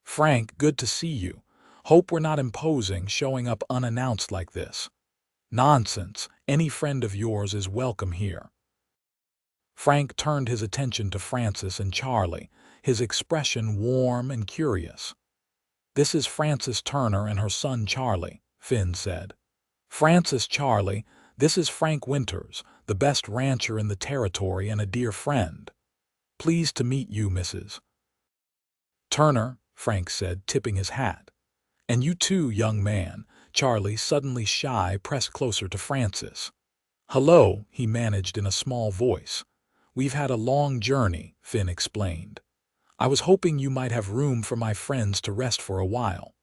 "Frank, good to see you. Hope we're not imposing, showing up unannounced like this." "Nonsense. Any friend of yours is welcome here." Frank turned his attention to Frances and Charlie, his expression warm and curious. "This is Frances Turner and her son Charlie," Finn said. "Frances, Charlie, this is Frank Winters, the best rancher in the territory and a dear friend. Pleased to meet you, Mrs. Turner," Frank said, tipping his hat. "And you too, young man." Charlie, suddenly shy, pressed closer to Frances. "Hello," he managed in a small voice. "We've had a long journey," Finn explained. "I was hoping you might have room for my friends to rest for a while."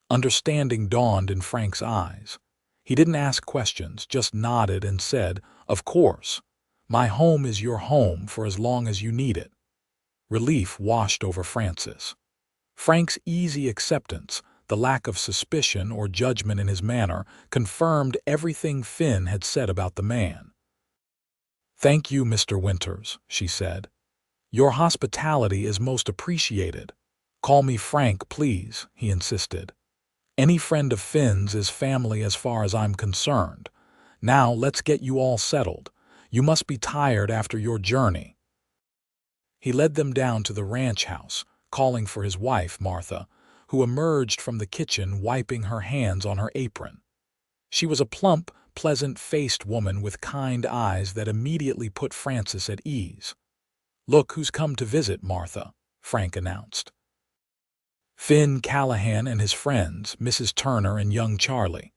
Understanding dawned in Frank's eyes. He didn't ask questions, just nodded and said, "Of course. My home is your home for as long as you need it." Relief washed over Frances. Frank's easy acceptance, the lack of suspicion or judgment in his manner, confirmed everything Finn had said about the man. "Thank you, Mr. Winters," she said. "Your hospitality is most appreciated." "Call me Frank, please," he insisted. "Any friend of Finn's is family as far as I'm concerned. Now let's get you all settled. You must be tired after your journey." He led them down to the ranch house, calling for his wife, Martha, who emerged from the kitchen wiping her hands on her apron. She was a plump, pleasant-faced woman with kind eyes that immediately put Frances at ease. "Look who's come to visit, Martha," Frank announced. Finn Callahan and his friends, Mrs. Turner and young Charlie.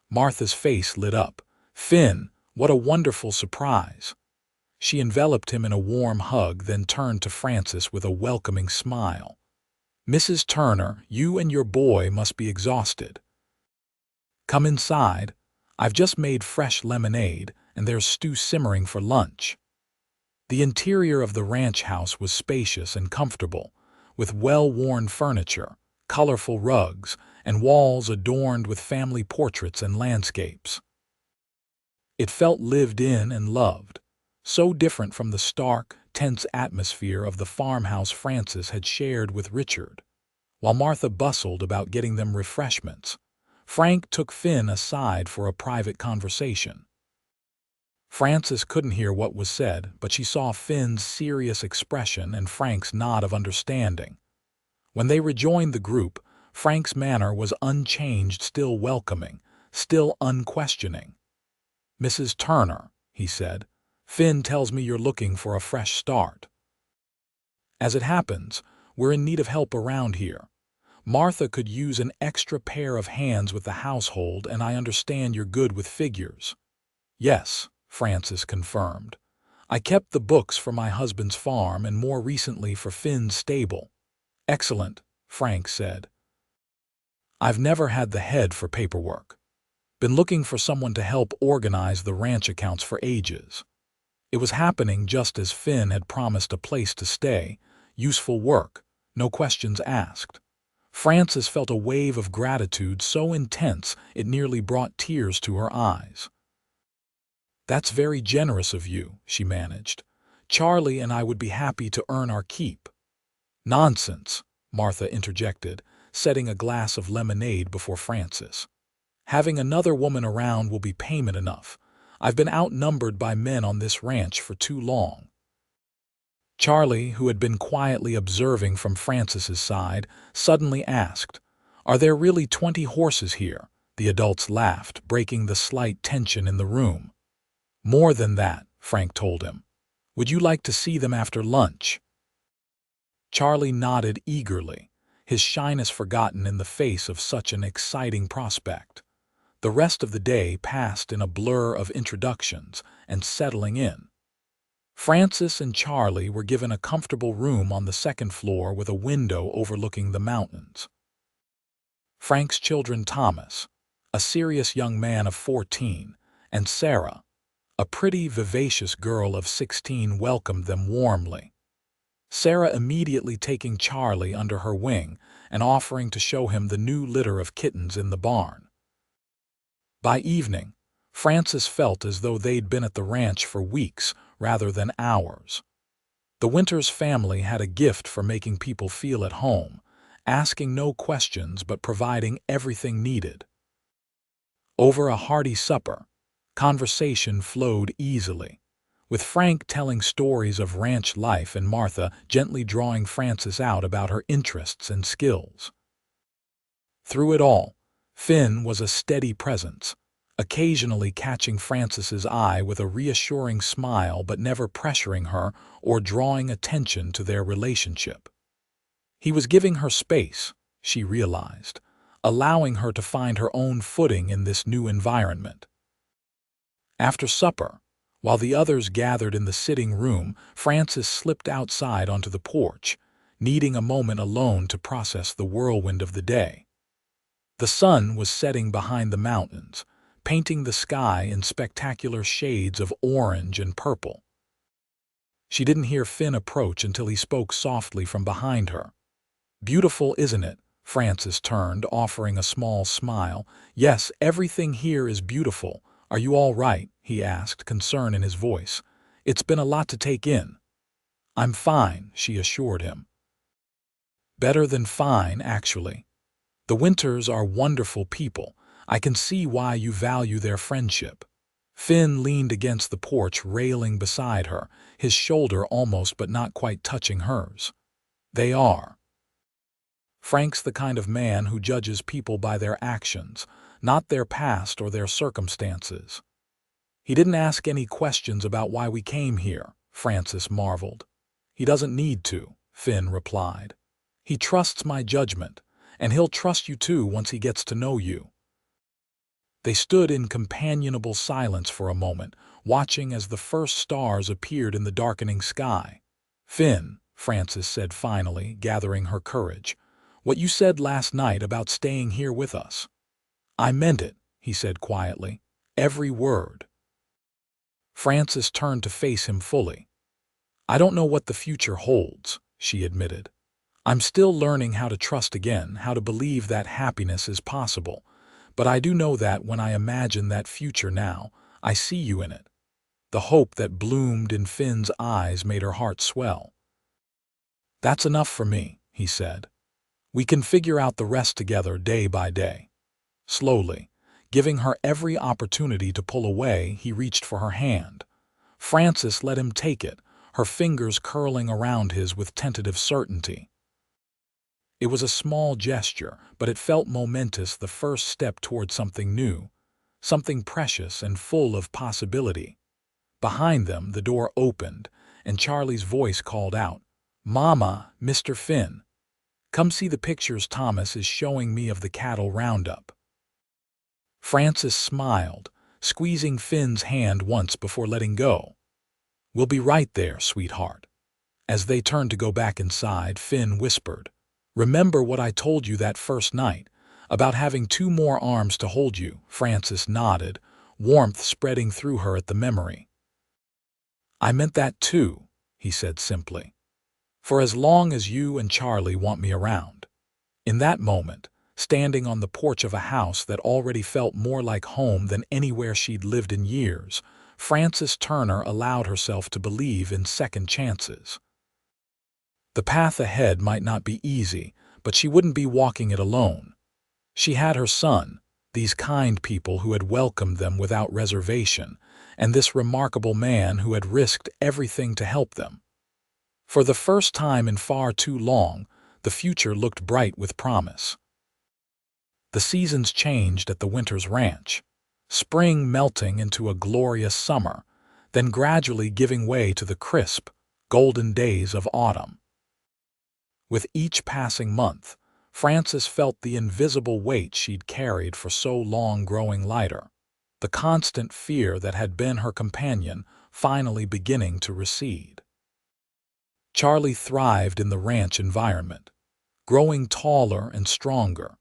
Martha's face lit up. "Finn, what a wonderful surprise." She enveloped him in a warm hug, then turned to Frances with a welcoming smile. "Mrs. Turner, you and your boy must be exhausted. Come inside. I've just made fresh lemonade, and there's stew simmering for lunch." The interior of the ranch house was spacious and comfortable, with well-worn furniture, colorful rugs, and walls adorned with family portraits and landscapes. It felt lived in and loved, so different from the stark, tense atmosphere of the farmhouse Frances had shared with Richard. While Martha bustled about getting them refreshments, Frank took Finn aside for a private conversation. Frances couldn't hear what was said, but she saw Finn's serious expression and Frank's nod of understanding. When they rejoined the group, Frank's manner was unchanged, still welcoming, still unquestioning. "Mrs. Turner," he said, "Finn tells me you're looking for a fresh start. As it happens, we're in need of help around here. Martha could use an extra pair of hands with the household, and I understand you're good with figures." "Yes," Frances confirmed. "I kept the books for my husband's farm and more recently for Finn's stable." "Excellent," Frank said. "I've never had the head for paperwork. Been looking for someone to help organize the ranch accounts for ages." It was happening just as Finn had promised: a place to stay, useful work, no questions asked. Frances felt a wave of gratitude so intense it nearly brought tears to her eyes. "That's very generous of you," she managed. "Charlie and I would be happy to earn our keep." "Nonsense," Martha interjected, setting a glass of lemonade before Frances. "Having another woman around will be payment enough. I've been outnumbered by men on this ranch for too long." Charlie, who had been quietly observing from Frances's side, suddenly asked, "Are there really 20 horses here?" The adults laughed, breaking the slight tension in the room. "More than that," Frank told him. "Would you like to see them after lunch?" Charlie nodded eagerly, his shyness forgotten in the face of such an exciting prospect. The rest of the day passed in a blur of introductions and settling in. Frances and Charlie were given a comfortable room on the second floor with a window overlooking the mountains. Frank's children, Thomas, a serious young man of 14, and Sarah, a pretty, vivacious girl of 16, welcomed them warmly. Sarah immediately taking Charlie under her wing and offering to show him the new litter of kittens in the barn. By evening, Frances felt as though they'd been at the ranch for weeks rather than hours. The Winters family had a gift for making people feel at home, asking no questions but providing everything needed. Over a hearty supper, conversation flowed easily, with Frank telling stories of ranch life and Martha gently drawing Frances out about her interests and skills. Through it all, Finn was a steady presence, occasionally catching Frances's eye with a reassuring smile but never pressuring her or drawing attention to their relationship. He was giving her space, she realized, allowing her to find her own footing in this new environment. After supper, while the others gathered in the sitting room, Frances slipped outside onto the porch, needing a moment alone to process the whirlwind of the day. The sun was setting behind the mountains, painting the sky in spectacular shades of orange and purple. She didn't hear Finn approach until he spoke softly from behind her. "Beautiful, isn't it?" Frances turned, offering a small smile. "Yes, everything here is beautiful. Are you all right?" he asked, concern in his voice. "It's been a lot to take in." "I'm fine," she assured him. "Better than fine, actually. The Winters are wonderful people. I can see why you value their friendship." Finn leaned against the porch railing beside her, his shoulder almost but not quite touching hers. "They are." Frank's the kind of man who judges people by their actions, not their past or their circumstances. He didn't ask any questions about why we came here, Francis marveled. He doesn't need to, Finn replied. He trusts my judgment, and he'll trust you too once he gets to know you. They stood in companionable silence for a moment, watching as the first stars appeared in the darkening sky. Finn, Francis said finally, gathering her courage, what you said last night about staying here with us. I meant it, he said quietly. Every word. Francis turned to face him fully. I don't know what the future holds, she admitted. I'm still learning how to trust again, how to believe that happiness is possible. But I do know that when I imagine that future now, I see you in it. The hope that bloomed in Finn's eyes made her heart swell. That's enough for me, he said. We can figure out the rest together day by day. Slowly, giving her every opportunity to pull away, he reached for her hand. Francis let him take it, her fingers curling around his with tentative certainty. It was a small gesture, but it felt momentous, the first step toward something new, something precious and full of possibility. Behind them, the door opened, and Charlie's voice called out, Mama, Mr. Finn. Come see the pictures Thomas is showing me of the cattle roundup. Francis smiled, squeezing Finn's hand once before letting go. We'll be right there, sweetheart. As they turned to go back inside, Finn whispered, Remember what I told you that first night, about having 2 more arms to hold you? Francis nodded, warmth spreading through her at the memory. I meant that too, he said simply. For as long as you and Charlie want me around. In that moment, standing on the porch of a house that already felt more like home than anywhere she'd lived in years, Frances Turner allowed herself to believe in second chances. The path ahead might not be easy, but she wouldn't be walking it alone. She had her son, these kind people who had welcomed them without reservation, and this remarkable man who had risked everything to help them. For the first time in far too long, the future looked bright with promise. The seasons changed at the Winters Ranch, spring melting into a glorious summer, then gradually giving way to the crisp, golden days of autumn. With each passing month, Frances felt the invisible weight she'd carried for so long growing lighter, the constant fear that had been her companion finally beginning to recede. Charlie thrived in the ranch environment, growing taller and stronger,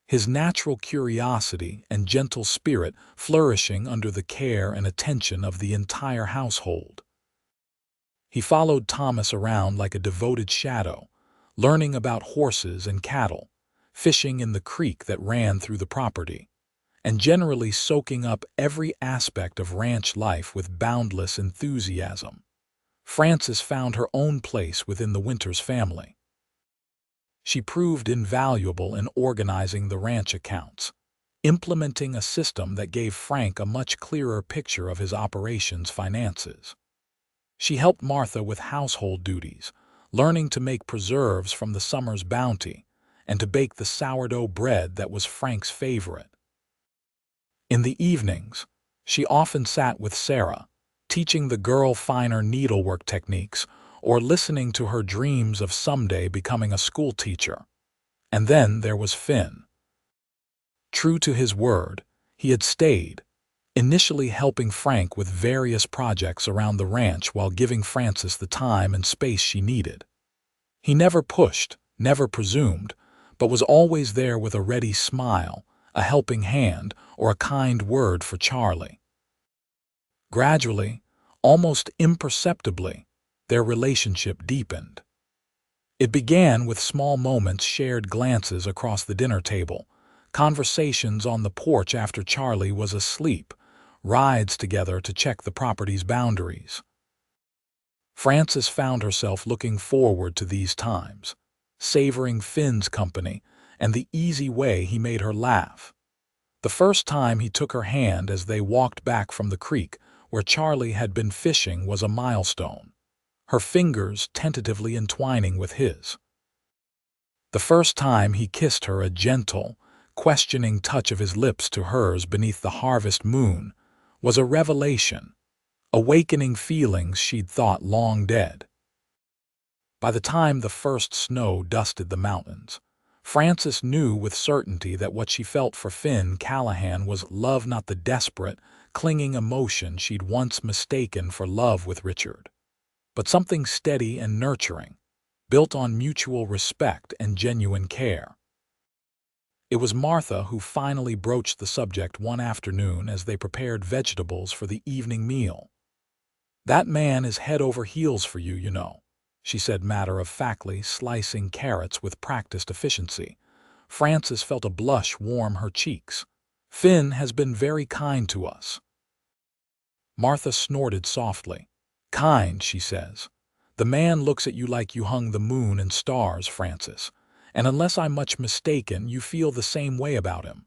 his natural curiosity and gentle spirit flourishing under the care and attention of the entire household. He followed Thomas around like a devoted shadow, learning about horses and cattle, fishing in the creek that ran through the property, and generally soaking up every aspect of ranch life with boundless enthusiasm. Frances found her own place within the Winters family. She proved invaluable in organizing the ranch accounts, implementing a system that gave Frank a much clearer picture of his operations' finances. She helped Martha with household duties, learning to make preserves from the summer's bounty and to bake the sourdough bread that was Frank's favorite. In the evenings, she often sat with Sarah, teaching the girl finer needlework techniques or listening to her dreams of someday becoming a school teacher. And then there was Finn. True to his word, he had stayed, initially helping Frank with various projects around the ranch while giving Frances the time and space she needed. He never pushed, never presumed, but was always there with a ready smile, a helping hand, or a kind word for Charlie. Gradually, almost imperceptibly, their relationship deepened. It began with small moments, shared glances across the dinner table, conversations on the porch after Charlie was asleep, rides together to check the property's boundaries. Frances found herself looking forward to these times, savoring Finn's company and the easy way he made her laugh. The first time he took her hand as they walked back from the creek where Charlie had been fishing was a milestone, her fingers tentatively entwining with his. The first time he kissed her, a gentle, questioning touch of his lips to hers beneath the harvest moon, was a revelation, awakening feelings she'd thought long dead. By the time the first snow dusted the mountains, Frances knew with certainty that what she felt for Finn Callahan was love, not the desperate, clinging emotion she'd once mistaken for love with Richard, but something steady and nurturing, built on mutual respect and genuine care. It was Martha who finally broached the subject one afternoon as they prepared vegetables for the evening meal. "That man is head over heels for you, you know," she said matter-of-factly, slicing carrots with practiced efficiency. Frances felt a blush warm her cheeks. "Finn has been very kind to us." Martha snorted softly. "Kind, she says. The man looks at you like you hung the moon and stars, Frances, and unless I'm much mistaken, you feel the same way about him."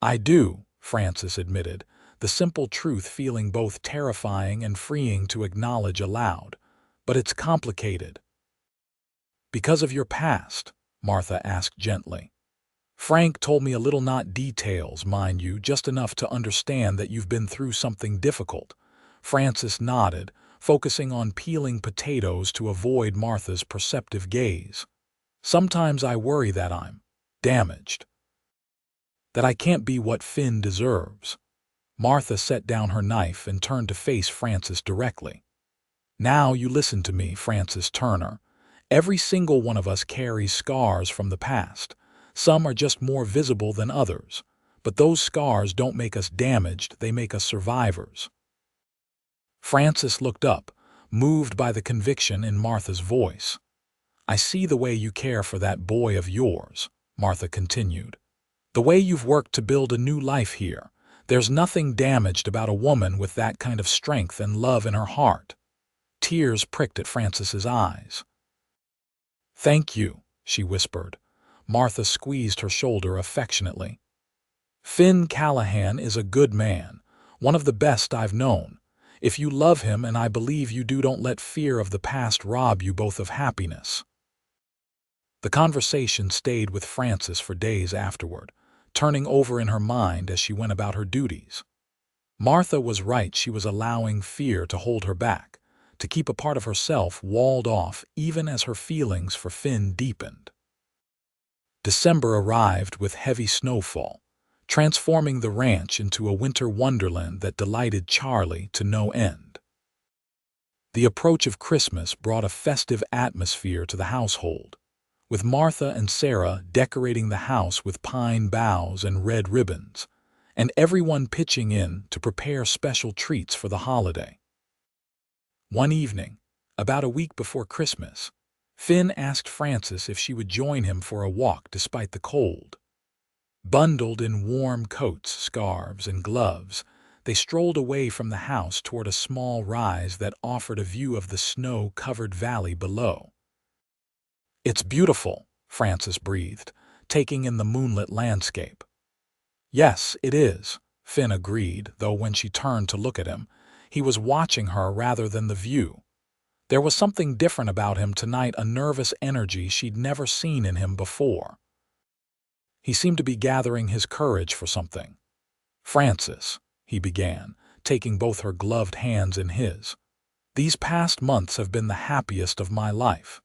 "I do," Frances admitted, the simple truth feeling both terrifying and freeing to acknowledge aloud. "But it's complicated." "Because of your past?" Martha asked gently. "Frank told me a little, not details, mind you, just enough to understand that you've been through something difficult." Frances nodded, focusing on peeling potatoes to avoid Martha's perceptive gaze. "Sometimes I worry that I'm damaged, that I can't be what Finn deserves." Martha set down her knife and turned to face Frances directly. "Now you listen to me, Frances Turner. Every single one of us carries scars from the past. Some are just more visible than others, but those scars don't make us damaged, they make us survivors." Frances looked up, moved by the conviction in Martha's voice. "I see the way you care for that boy of yours," Martha continued. "The way you've worked to build a new life here. There's nothing damaged about a woman with that kind of strength and love in her heart." Tears pricked at Frances's eyes. "Thank you," she whispered. Martha squeezed her shoulder affectionately. "Finn Callahan is a good man, one of the best I've known. If you love him, and I believe you do, don't let fear of the past rob you both of happiness." The conversation stayed with Frances for days afterward, turning over in her mind as she went about her duties. Martha was right, she was allowing fear to hold her back, to keep a part of herself walled off even as her feelings for Finn deepened. December arrived with heavy snowfall, transforming the ranch into a winter wonderland that delighted Charlie to no end. The approach of Christmas brought a festive atmosphere to the household, with Martha and Sarah decorating the house with pine boughs and red ribbons, and everyone pitching in to prepare special treats for the holiday. One evening, about a week before Christmas, Finn asked Frances if she would join him for a walk despite the cold. Bundled in warm coats, scarves, and gloves, they strolled away from the house toward a small rise that offered a view of the snow-covered valley below. "It's beautiful," Frances breathed, taking in the moonlit landscape. "Yes, it is," Finn agreed, though when she turned to look at him, he was watching her rather than the view. There was something different about him tonight, a nervous energy she'd never seen in him before. He seemed to be gathering his courage for something. "Frances," he began, taking both her gloved hands in his, "these past months have been the happiest of my life.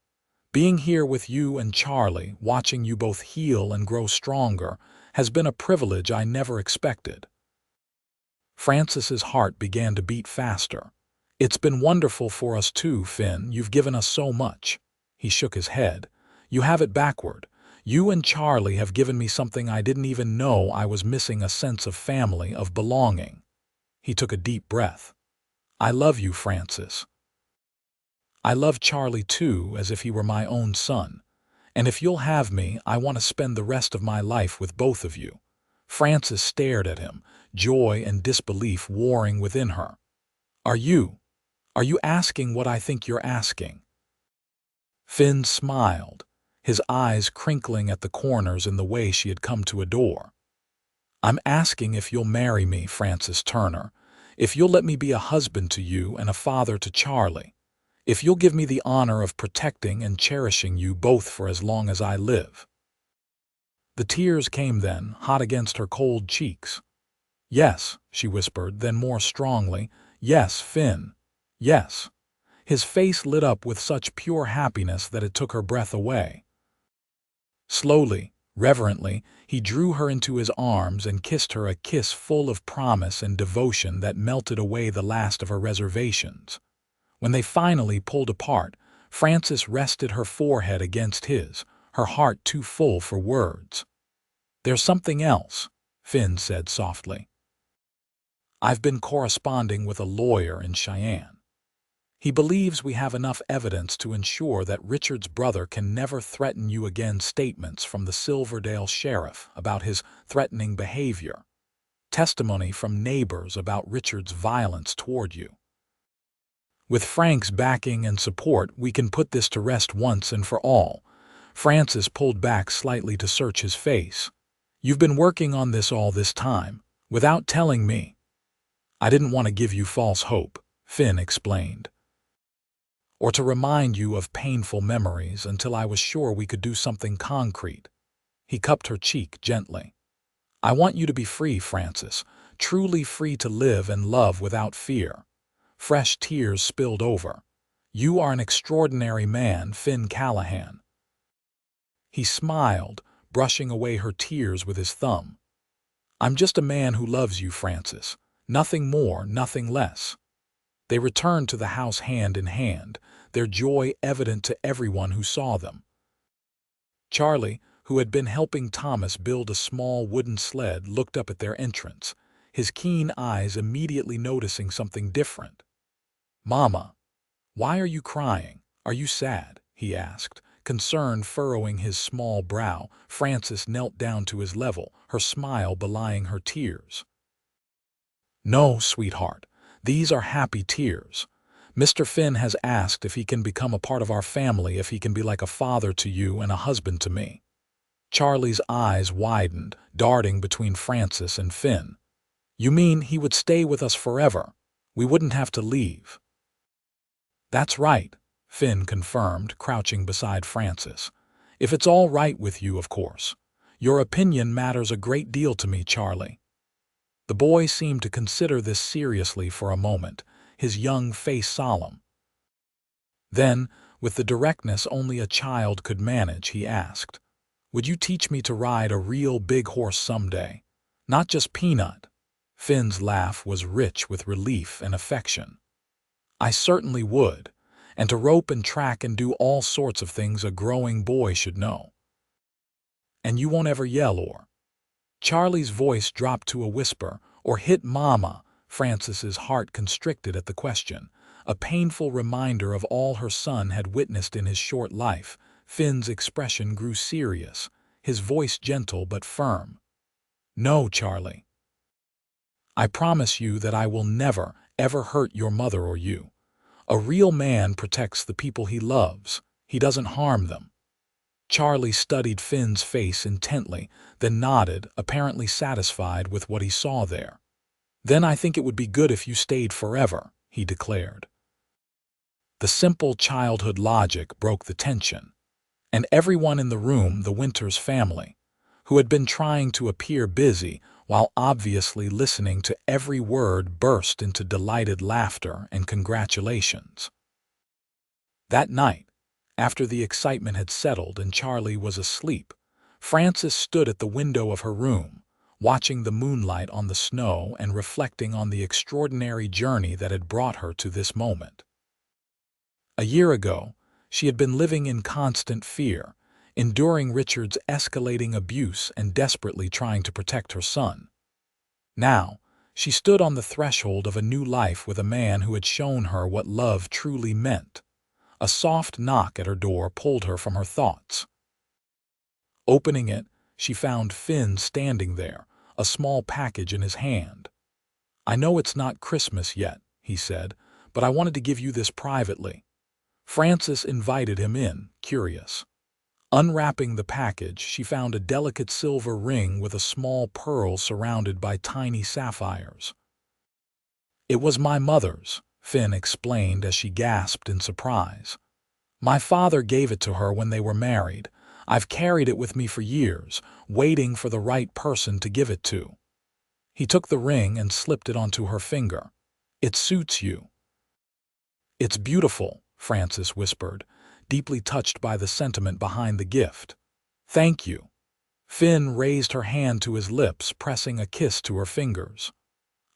Being here with you and Charlie, watching you both heal and grow stronger, has been a privilege I never expected." Frances's heart began to beat faster. "It's been wonderful for us too, Finn. You've given us so much." He shook his head. "You have it backward. You and Charlie have given me something I didn't even know I was missing, a sense of family, of belonging." He took a deep breath. "I love you, Frances. I love Charlie too, as if he were my own son. And if you'll have me, I want to spend the rest of my life with both of you." Frances stared at him, joy and disbelief warring within her. Are you asking what I think you're asking?" Finn smiled, his eyes crinkling at the corners in the way she had come to adore. "I'm asking if you'll marry me, Frances Turner, if you'll let me be a husband to you and a father to Charlie. If you'll give me the honor of protecting and cherishing you both for as long as I live." The tears came then, hot against her cold cheeks. "Yes," she whispered, then more strongly, "Yes, Finn. Yes." His face lit up with such pure happiness that it took her breath away. Slowly, reverently, he drew her into his arms and kissed her a kiss full of promise and devotion that melted away the last of her reservations. When they finally pulled apart, Frances rested her forehead against his, her heart too full for words. "There's something else," Finn said softly. "I've been corresponding with a lawyer in Cheyenne. He believes we have enough evidence to ensure that Richard's brother can never threaten you again. Statements from the Silverdale sheriff about his threatening behavior. Testimony from neighbors about Richard's violence toward you. With Frank's backing and support, we can put this to rest once and for all." Frances pulled back slightly to search his face. "You've been working on this all this time, without telling me." "I didn't want to give you false hope," Finn explained, "or to remind you of painful memories until I was sure we could do something concrete." He cupped her cheek gently. "I want you to be free, Frances, truly free to live and love without fear." Fresh tears spilled over. "You are an extraordinary man, Finn Callahan." He smiled, brushing away her tears with his thumb. "I'm just a man who loves you, Frances. Nothing more, nothing less." They returned to the house hand in hand, their joy evident to everyone who saw them. Charlie, who had been helping Thomas build a small wooden sled, looked up at their entrance, his keen eyes immediately noticing something different. "Mama, why are you crying? Are you sad?" he asked, concern furrowing his small brow. Frances knelt down to his level, her smile belying her tears. "No, sweetheart, these are happy tears. Mr. Finn has asked if he can become a part of our family, if he can be like a father to you and a husband to me." Charlie's eyes widened, darting between Frances and Finn. "You mean he would stay with us forever? We wouldn't have to leave?" "That's right," Finn confirmed, crouching beside Frances. "If it's all right with you, of course. Your opinion matters a great deal to me, Charlie." The boy seemed to consider this seriously for a moment, his young face solemn. Then, with the directness only a child could manage, he asked, "Would you teach me to ride a real big horse someday? Not just Peanut?" Finn's laugh was rich with relief and affection. "I certainly would, and to rope and track and do all sorts of things a growing boy should know." "And you won't ever yell or—" Charlie's voice dropped to a whisper, "or hit Mama?" Frances's heart constricted at the question, a painful reminder of all her son had witnessed in his short life. Finn's expression grew serious, his voice gentle but firm. "No, Charlie. I promise you that I will never, ever hurt your mother or you. A real man protects the people he loves. He doesn't harm them." Charlie studied Finn's face intently, then nodded, apparently satisfied with what he saw there. "Then I think it would be good if you stayed forever," he declared. The simple childhood logic broke the tension, and everyone in the room, the Winters family, who had been trying to appear busy while obviously listening to every word, burst into delighted laughter and congratulations. That night, after the excitement had settled and Charlie was asleep, Frances stood at the window of her room, watching the moonlight on the snow and reflecting on the extraordinary journey that had brought her to this moment. A year ago, she had been living in constant fear, enduring Richard's escalating abuse and desperately trying to protect her son. Now, she stood on the threshold of a new life with a man who had shown her what love truly meant. A soft knock at her door pulled her from her thoughts. Opening it, she found Finn standing there, a small package in his hand. "I know it's not Christmas yet," he said, "but I wanted to give you this privately." Frances invited him in, curious. Unwrapping the package, she found a delicate silver ring with a small pearl surrounded by tiny sapphires. "It was my mother's," Finn explained as she gasped in surprise. "My father gave it to her when they were married. I've carried it with me for years, waiting for the right person to give it to." He took the ring and slipped it onto her finger. "It suits you." "It's beautiful," Frances whispered, deeply touched by the sentiment behind the gift. "Thank you." Finn raised her hand to his lips, pressing a kiss to her fingers.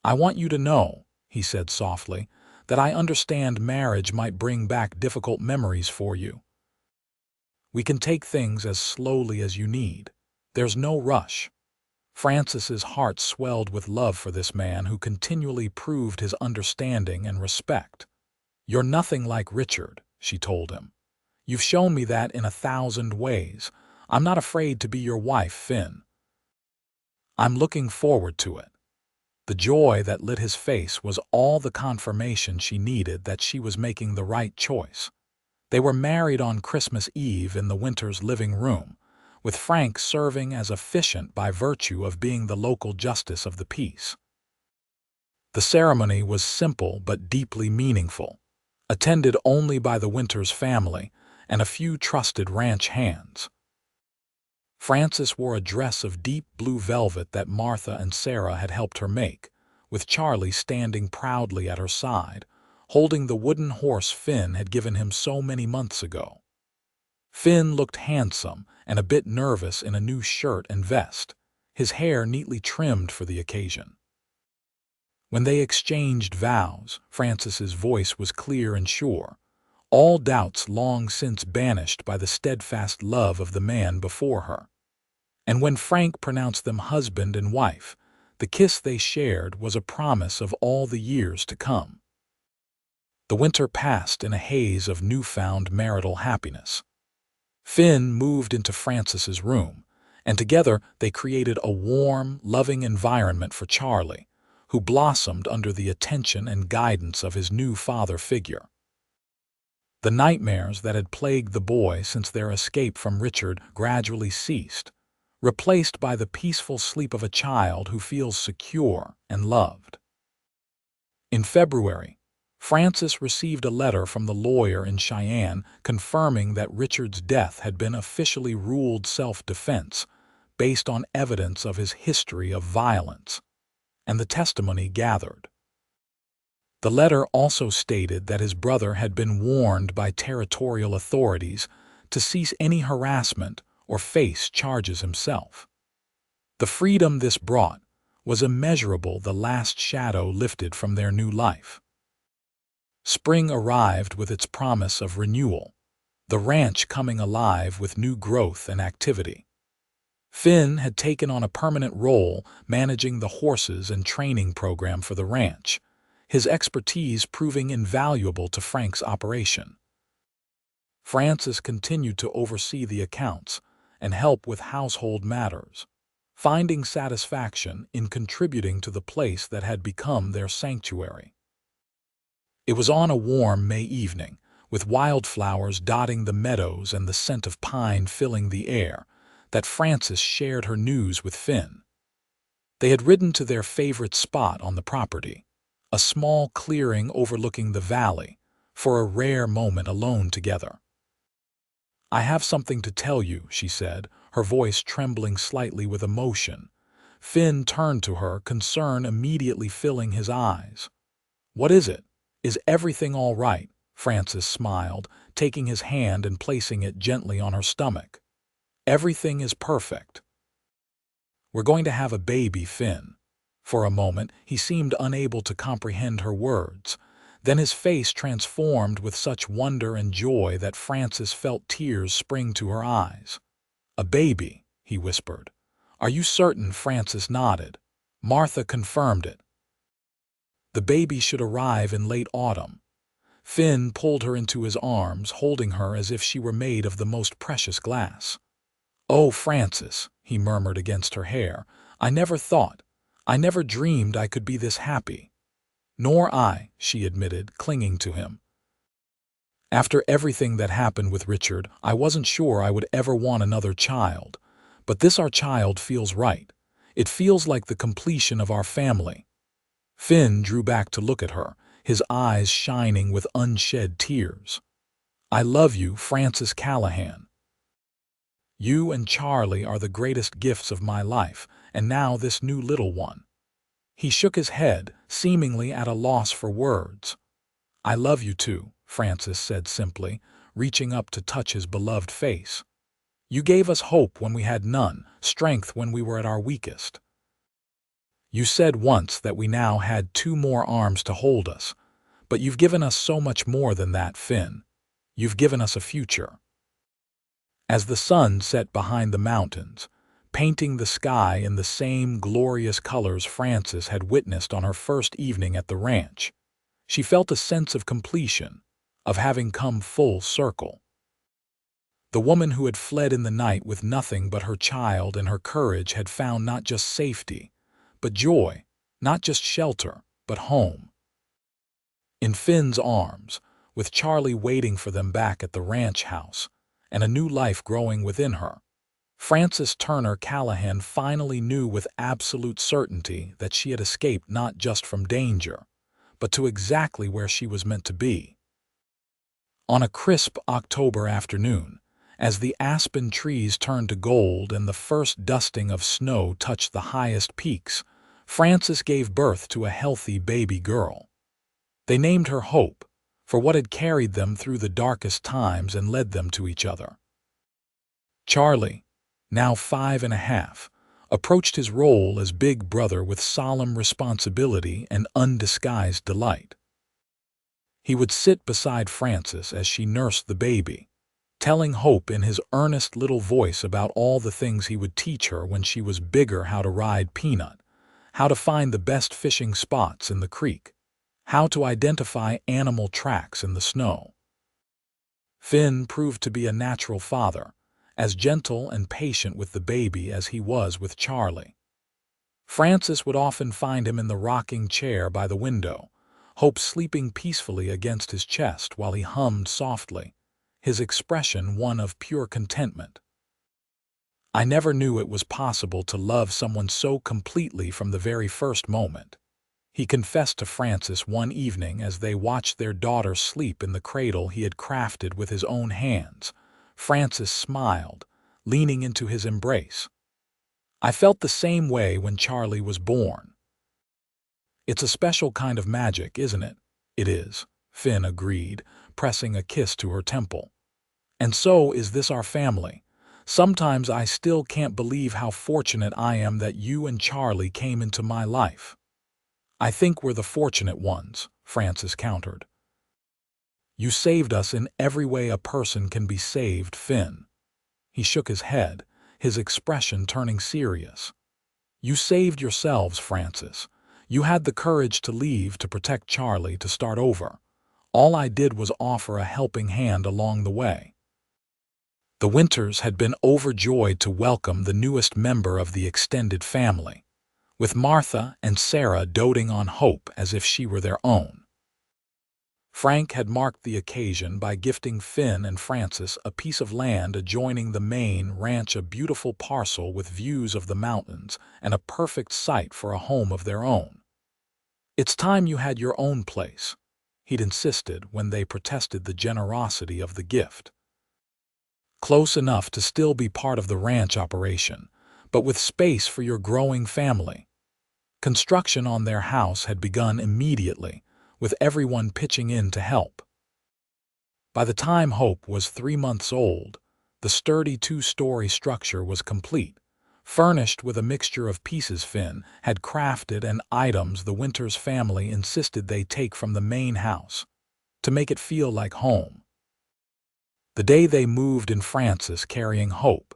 "I want you to know," he said softly, "that I understand marriage might bring back difficult memories for you. We can take things as slowly as you need. There's no rush." Frances's heart swelled with love for this man who continually proved his understanding and respect. "You're nothing like Richard," she told him. "You've shown me that in 1,000 ways. I'm not afraid to be your wife, Finn. I'm looking forward to it." The joy that lit his face was all the confirmation she needed that she was making the right choice. They were married on Christmas Eve in the Winters' living room, with Frank serving as officiant by virtue of being the local justice of the peace. The ceremony was simple but deeply meaningful, attended only by the Winters family and a few trusted ranch hands. Frances wore a dress of deep blue velvet that Martha and Sarah had helped her make, with Charlie standing proudly at her side, holding the wooden horse Finn had given him so many months ago. Finn looked handsome and a bit nervous in a new shirt and vest, his hair neatly trimmed for the occasion. When they exchanged vows, Frances's voice was clear and sure, all doubts long since banished by the steadfast love of the man before her. And when Frank pronounced them husband and wife, the kiss they shared was a promise of all the years to come. The winter passed in a haze of newfound marital happiness. Finn moved into Frances's room, and together they created a warm, loving environment for Charlie, who blossomed under the attention and guidance of his new father figure. The nightmares that had plagued the boy since their escape from Richard gradually ceased, replaced by the peaceful sleep of a child who feels secure and loved. In February, Frances received a letter from the lawyer in Cheyenne confirming that Richard's death had been officially ruled self-defense based on evidence of his history of violence and the testimony gathered. The letter also stated that his brother had been warned by territorial authorities to cease any harassment or face charges himself. The freedom this brought was immeasurable. The last shadow lifted from their new life. Spring arrived with its promise of renewal, the ranch coming alive with new growth and activity. Finn had taken on a permanent role managing the horses and training program for the ranch, his expertise proving invaluable to Frank's operation. Frances continued to oversee the accounts and help with household matters, finding satisfaction in contributing to the place that had become their sanctuary. It was on a warm May evening, with wildflowers dotting the meadows and the scent of pine filling the air, that Frances shared her news with Finn. They had ridden to their favorite spot on the property, a small clearing overlooking the valley, for a rare moment alone together. "I have something to tell you," she said, her voice trembling slightly with emotion. Finn turned to her, concern immediately filling his eyes. "What is it? Is everything all right?" Frances smiled, taking his hand and placing it gently on her stomach. "Everything is perfect. We're going to have a baby, Finn." For a moment, he seemed unable to comprehend her words. Then his face transformed with such wonder and joy that Frances felt tears spring to her eyes. "A baby," he whispered. "Are you certain?" Frances nodded. Martha confirmed it. "The baby should arrive in late autumn." Finn pulled her into his arms, holding her as if she were made of the most precious glass. "Oh, Frances," he murmured against her hair, I never dreamed I could be this happy." "Nor I," she admitted, clinging to him. "After everything that happened with Richard, I wasn't sure I would ever want another child. But this our child feels right. It feels like the completion of our family." Finn drew back to look at her, his eyes shining with unshed tears. "I love you, Francis Callahan. You and Charlie are the greatest gifts of my life, and now this new little one." He shook his head, seemingly at a loss for words. "I love you too," Francis said simply, reaching up to touch his beloved face. "You gave us hope when we had none, strength when we were at our weakest. You said once that we now had 2 more arms to hold us, but you've given us so much more than that, Finn. You've given us a future." As the sun set behind the mountains, painting the sky in the same glorious colors Frances had witnessed on her first evening at the ranch, she felt a sense of completion, of having come full circle. The woman who had fled in the night with nothing but her child and her courage had found not just safety, but joy, not just shelter, but home. In Finn's arms, with Charlie waiting for them back at the ranch house, and a new life growing within her, Frances Turner Callahan finally knew with absolute certainty that she had escaped not just from danger, but to exactly where she was meant to be. On a crisp October afternoon, as the aspen trees turned to gold and the first dusting of snow touched the highest peaks, Frances gave birth to a healthy baby girl. They named her Hope, for what had carried them through the darkest times and led them to each other. Charlie, now 5.5, approached his role as big brother with solemn responsibility and undisguised delight. He would sit beside Frances as she nursed the baby, telling Hope in his earnest little voice about all the things he would teach her when she was bigger: how to ride Peanut, how to find the best fishing spots in the creek, how to identify animal tracks in the snow. Finn proved to be a natural father, as gentle and patient with the baby as he was with Charlie. Frances would often find him in the rocking chair by the window, Hope sleeping peacefully against his chest while he hummed softly, his expression one of pure contentment. "I never knew it was possible to love someone so completely from the very first moment," he confessed to Frances one evening as they watched their daughter sleep in the cradle he had crafted with his own hands. Frances smiled, leaning into his embrace. "I felt the same way when Charlie was born." "It's a special kind of magic, isn't it?" "It is," Finn agreed, pressing a kiss to her temple. "And so is this our family. Sometimes I still can't believe how fortunate I am that you and Charlie came into my life." "I think we're the fortunate ones," Frances countered. "You saved us in every way a person can be saved, Finn." He shook his head, his expression turning serious. "You saved yourselves, Frances. You had the courage to leave to protect Charlie, to start over. All I did was offer a helping hand along the way." The Winters had been overjoyed to welcome the newest member of the extended family, with Martha and Sarah doting on Hope as if she were their own. Frank had marked the occasion by gifting Finn and Frances a piece of land adjoining the main ranch, a beautiful parcel with views of the mountains and a perfect site for a home of their own. "It's time you had your own place," he'd insisted when they protested the generosity of the gift. "Close enough to still be part of the ranch operation, but with space for your growing family." Construction on their house had begun immediately, with everyone pitching in to help. By the time Hope was 3 months old, the sturdy 2-story structure was complete, furnished with a mixture of pieces Finn had crafted and items the Winters family insisted they take from the main house, to make it feel like home. The day they moved in, Frances carrying Hope,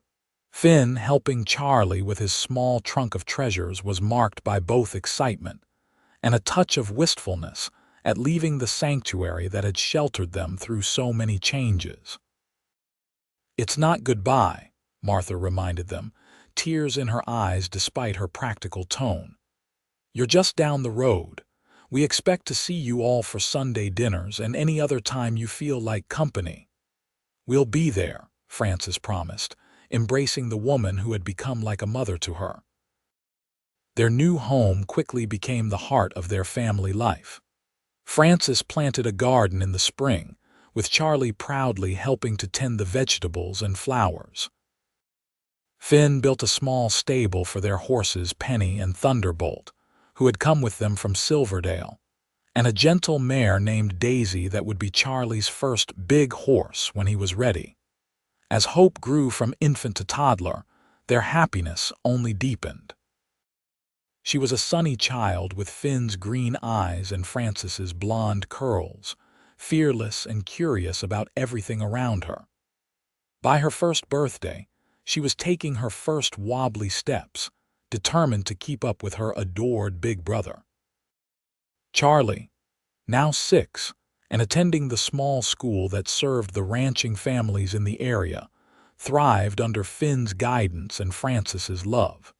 Finn helping Charlie with his small trunk of treasures, was marked by both excitement and a touch of wistfulness at leaving the sanctuary that had sheltered them through so many changes. "It's not goodbye," Martha reminded them, tears in her eyes despite her practical tone. "You're just down the road. We expect to see you all for Sunday dinners and any other time you feel like company." "We'll be there," Frances promised, embracing the woman who had become like a mother to her. Their new home quickly became the heart of their family life. Frances planted a garden in the spring, with Charlie proudly helping to tend the vegetables and flowers. Finn built a small stable for their horses Penny and Thunderbolt, who had come with them from Silverdale, and a gentle mare named Daisy that would be Charlie's first big horse when he was ready. As hope grew from infant to toddler, their happiness only deepened. She was a sunny child with Finn's green eyes and Frances's blonde curls, fearless and curious about everything around her. By her first birthday, she was taking her first wobbly steps, determined to keep up with her adored big brother. Charlie, now 6, and attending the small school that served the ranching families in the area, thrived under Finn's guidance and Frances's love.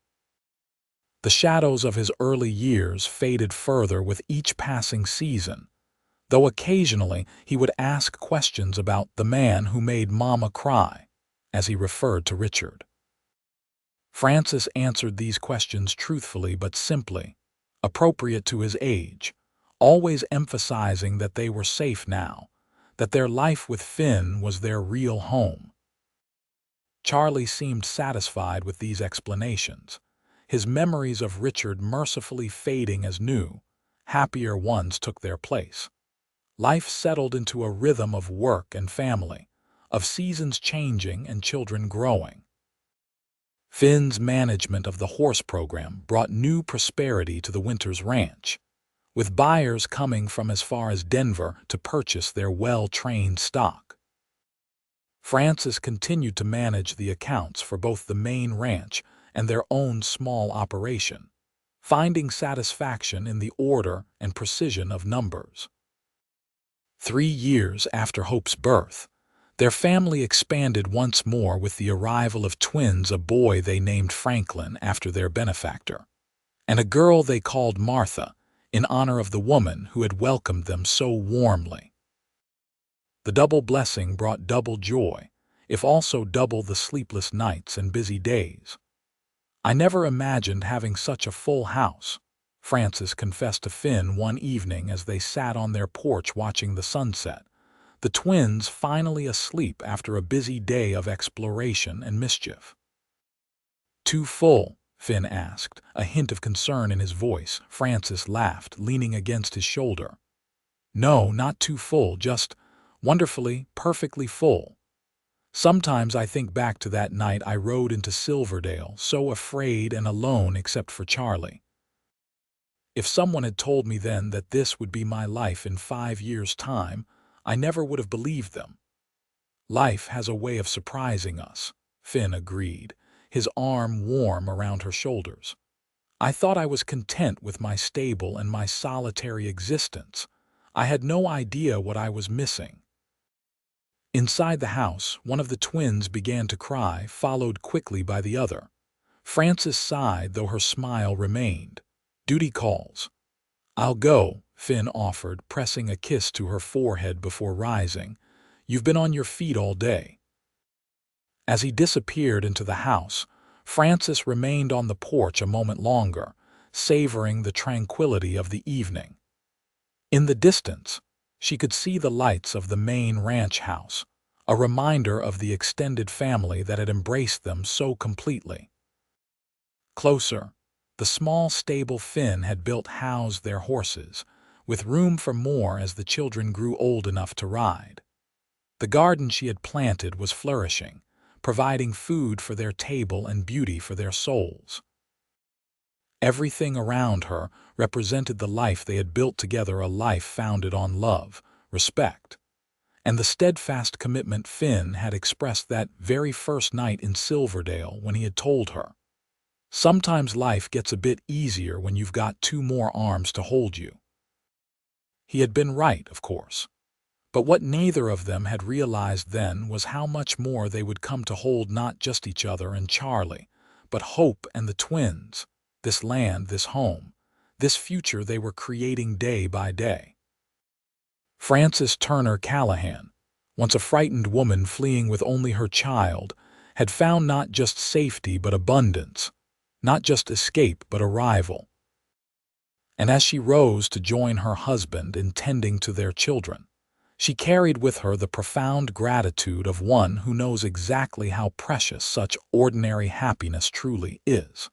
The shadows of his early years faded further with each passing season, though occasionally he would ask questions about the man who made Mama cry, as he referred to Richard. Frances answered these questions truthfully but simply, appropriate to his age, always emphasizing that they were safe now, that their life with Finn was their real home. Charlie seemed satisfied with these explanations, his memories of Richard mercifully fading as new, happier ones took their place. Life settled into a rhythm of work and family, of seasons changing and children growing. Finn's management of the horse program brought new prosperity to the Winters Ranch, with buyers coming from as far as Denver to purchase their well-trained stock. Frances continued to manage the accounts for both the main ranch and their own small operation, finding satisfaction in the order and precision of numbers. 3 years after Hope's birth, their family expanded once more with the arrival of twins, a boy they named Franklin after their benefactor, and a girl they called Martha, in honor of the woman who had welcomed them so warmly. The double blessing brought double joy, if also double the sleepless nights and busy days. "I never imagined having such a full house," Frances confessed to Finn one evening as they sat on their porch watching the sunset, the twins finally asleep after a busy day of exploration and mischief. "Too full?" Finn asked, a hint of concern in his voice. Frances laughed, leaning against his shoulder. "No, not too full, just wonderfully, perfectly full. Sometimes I think back to that night I rode into Silverdale, so afraid and alone except for Charlie. If someone had told me then that this would be my life in 5 years' time, I never would have believed them." "Life has a way of surprising us," Finn agreed, his arm warm around her shoulders. "I thought I was content with my stable and my solitary existence. I had no idea what I was missing." Inside the house, one of the twins began to cry, followed quickly by the other. Frances sighed, though her smile remained. "Duty calls." "I'll go," Finn offered, pressing a kiss to her forehead before rising. "You've been on your feet all day." As he disappeared into the house, Frances remained on the porch a moment longer, savoring the tranquility of the evening. In the distance, she could see the lights of the main ranch house, a reminder of the extended family that had embraced them so completely. Closer, the small stable Finn had built housed their horses, with room for more as the children grew old enough to ride. The garden she had planted was flourishing, providing food for their table and beauty for their souls. Everything around her represented the life they had built together, a life founded on love, respect, and the steadfast commitment Finn had expressed that very first night in Silverdale when he had told her, "Sometimes life gets a bit easier when you've got 2 more arms to hold you." He had been right, of course. But what neither of them had realized then was how much more they would come to hold not just each other and Charlie, but Hope and the twins, this land, this home, this future they were creating day by day. Frances Callahan, once a frightened woman fleeing with only her child, had found not just safety but abundance, not just escape but arrival. And as she rose to join her husband in tending to their children, she carried with her the profound gratitude of one who knows exactly how precious such ordinary happiness truly is.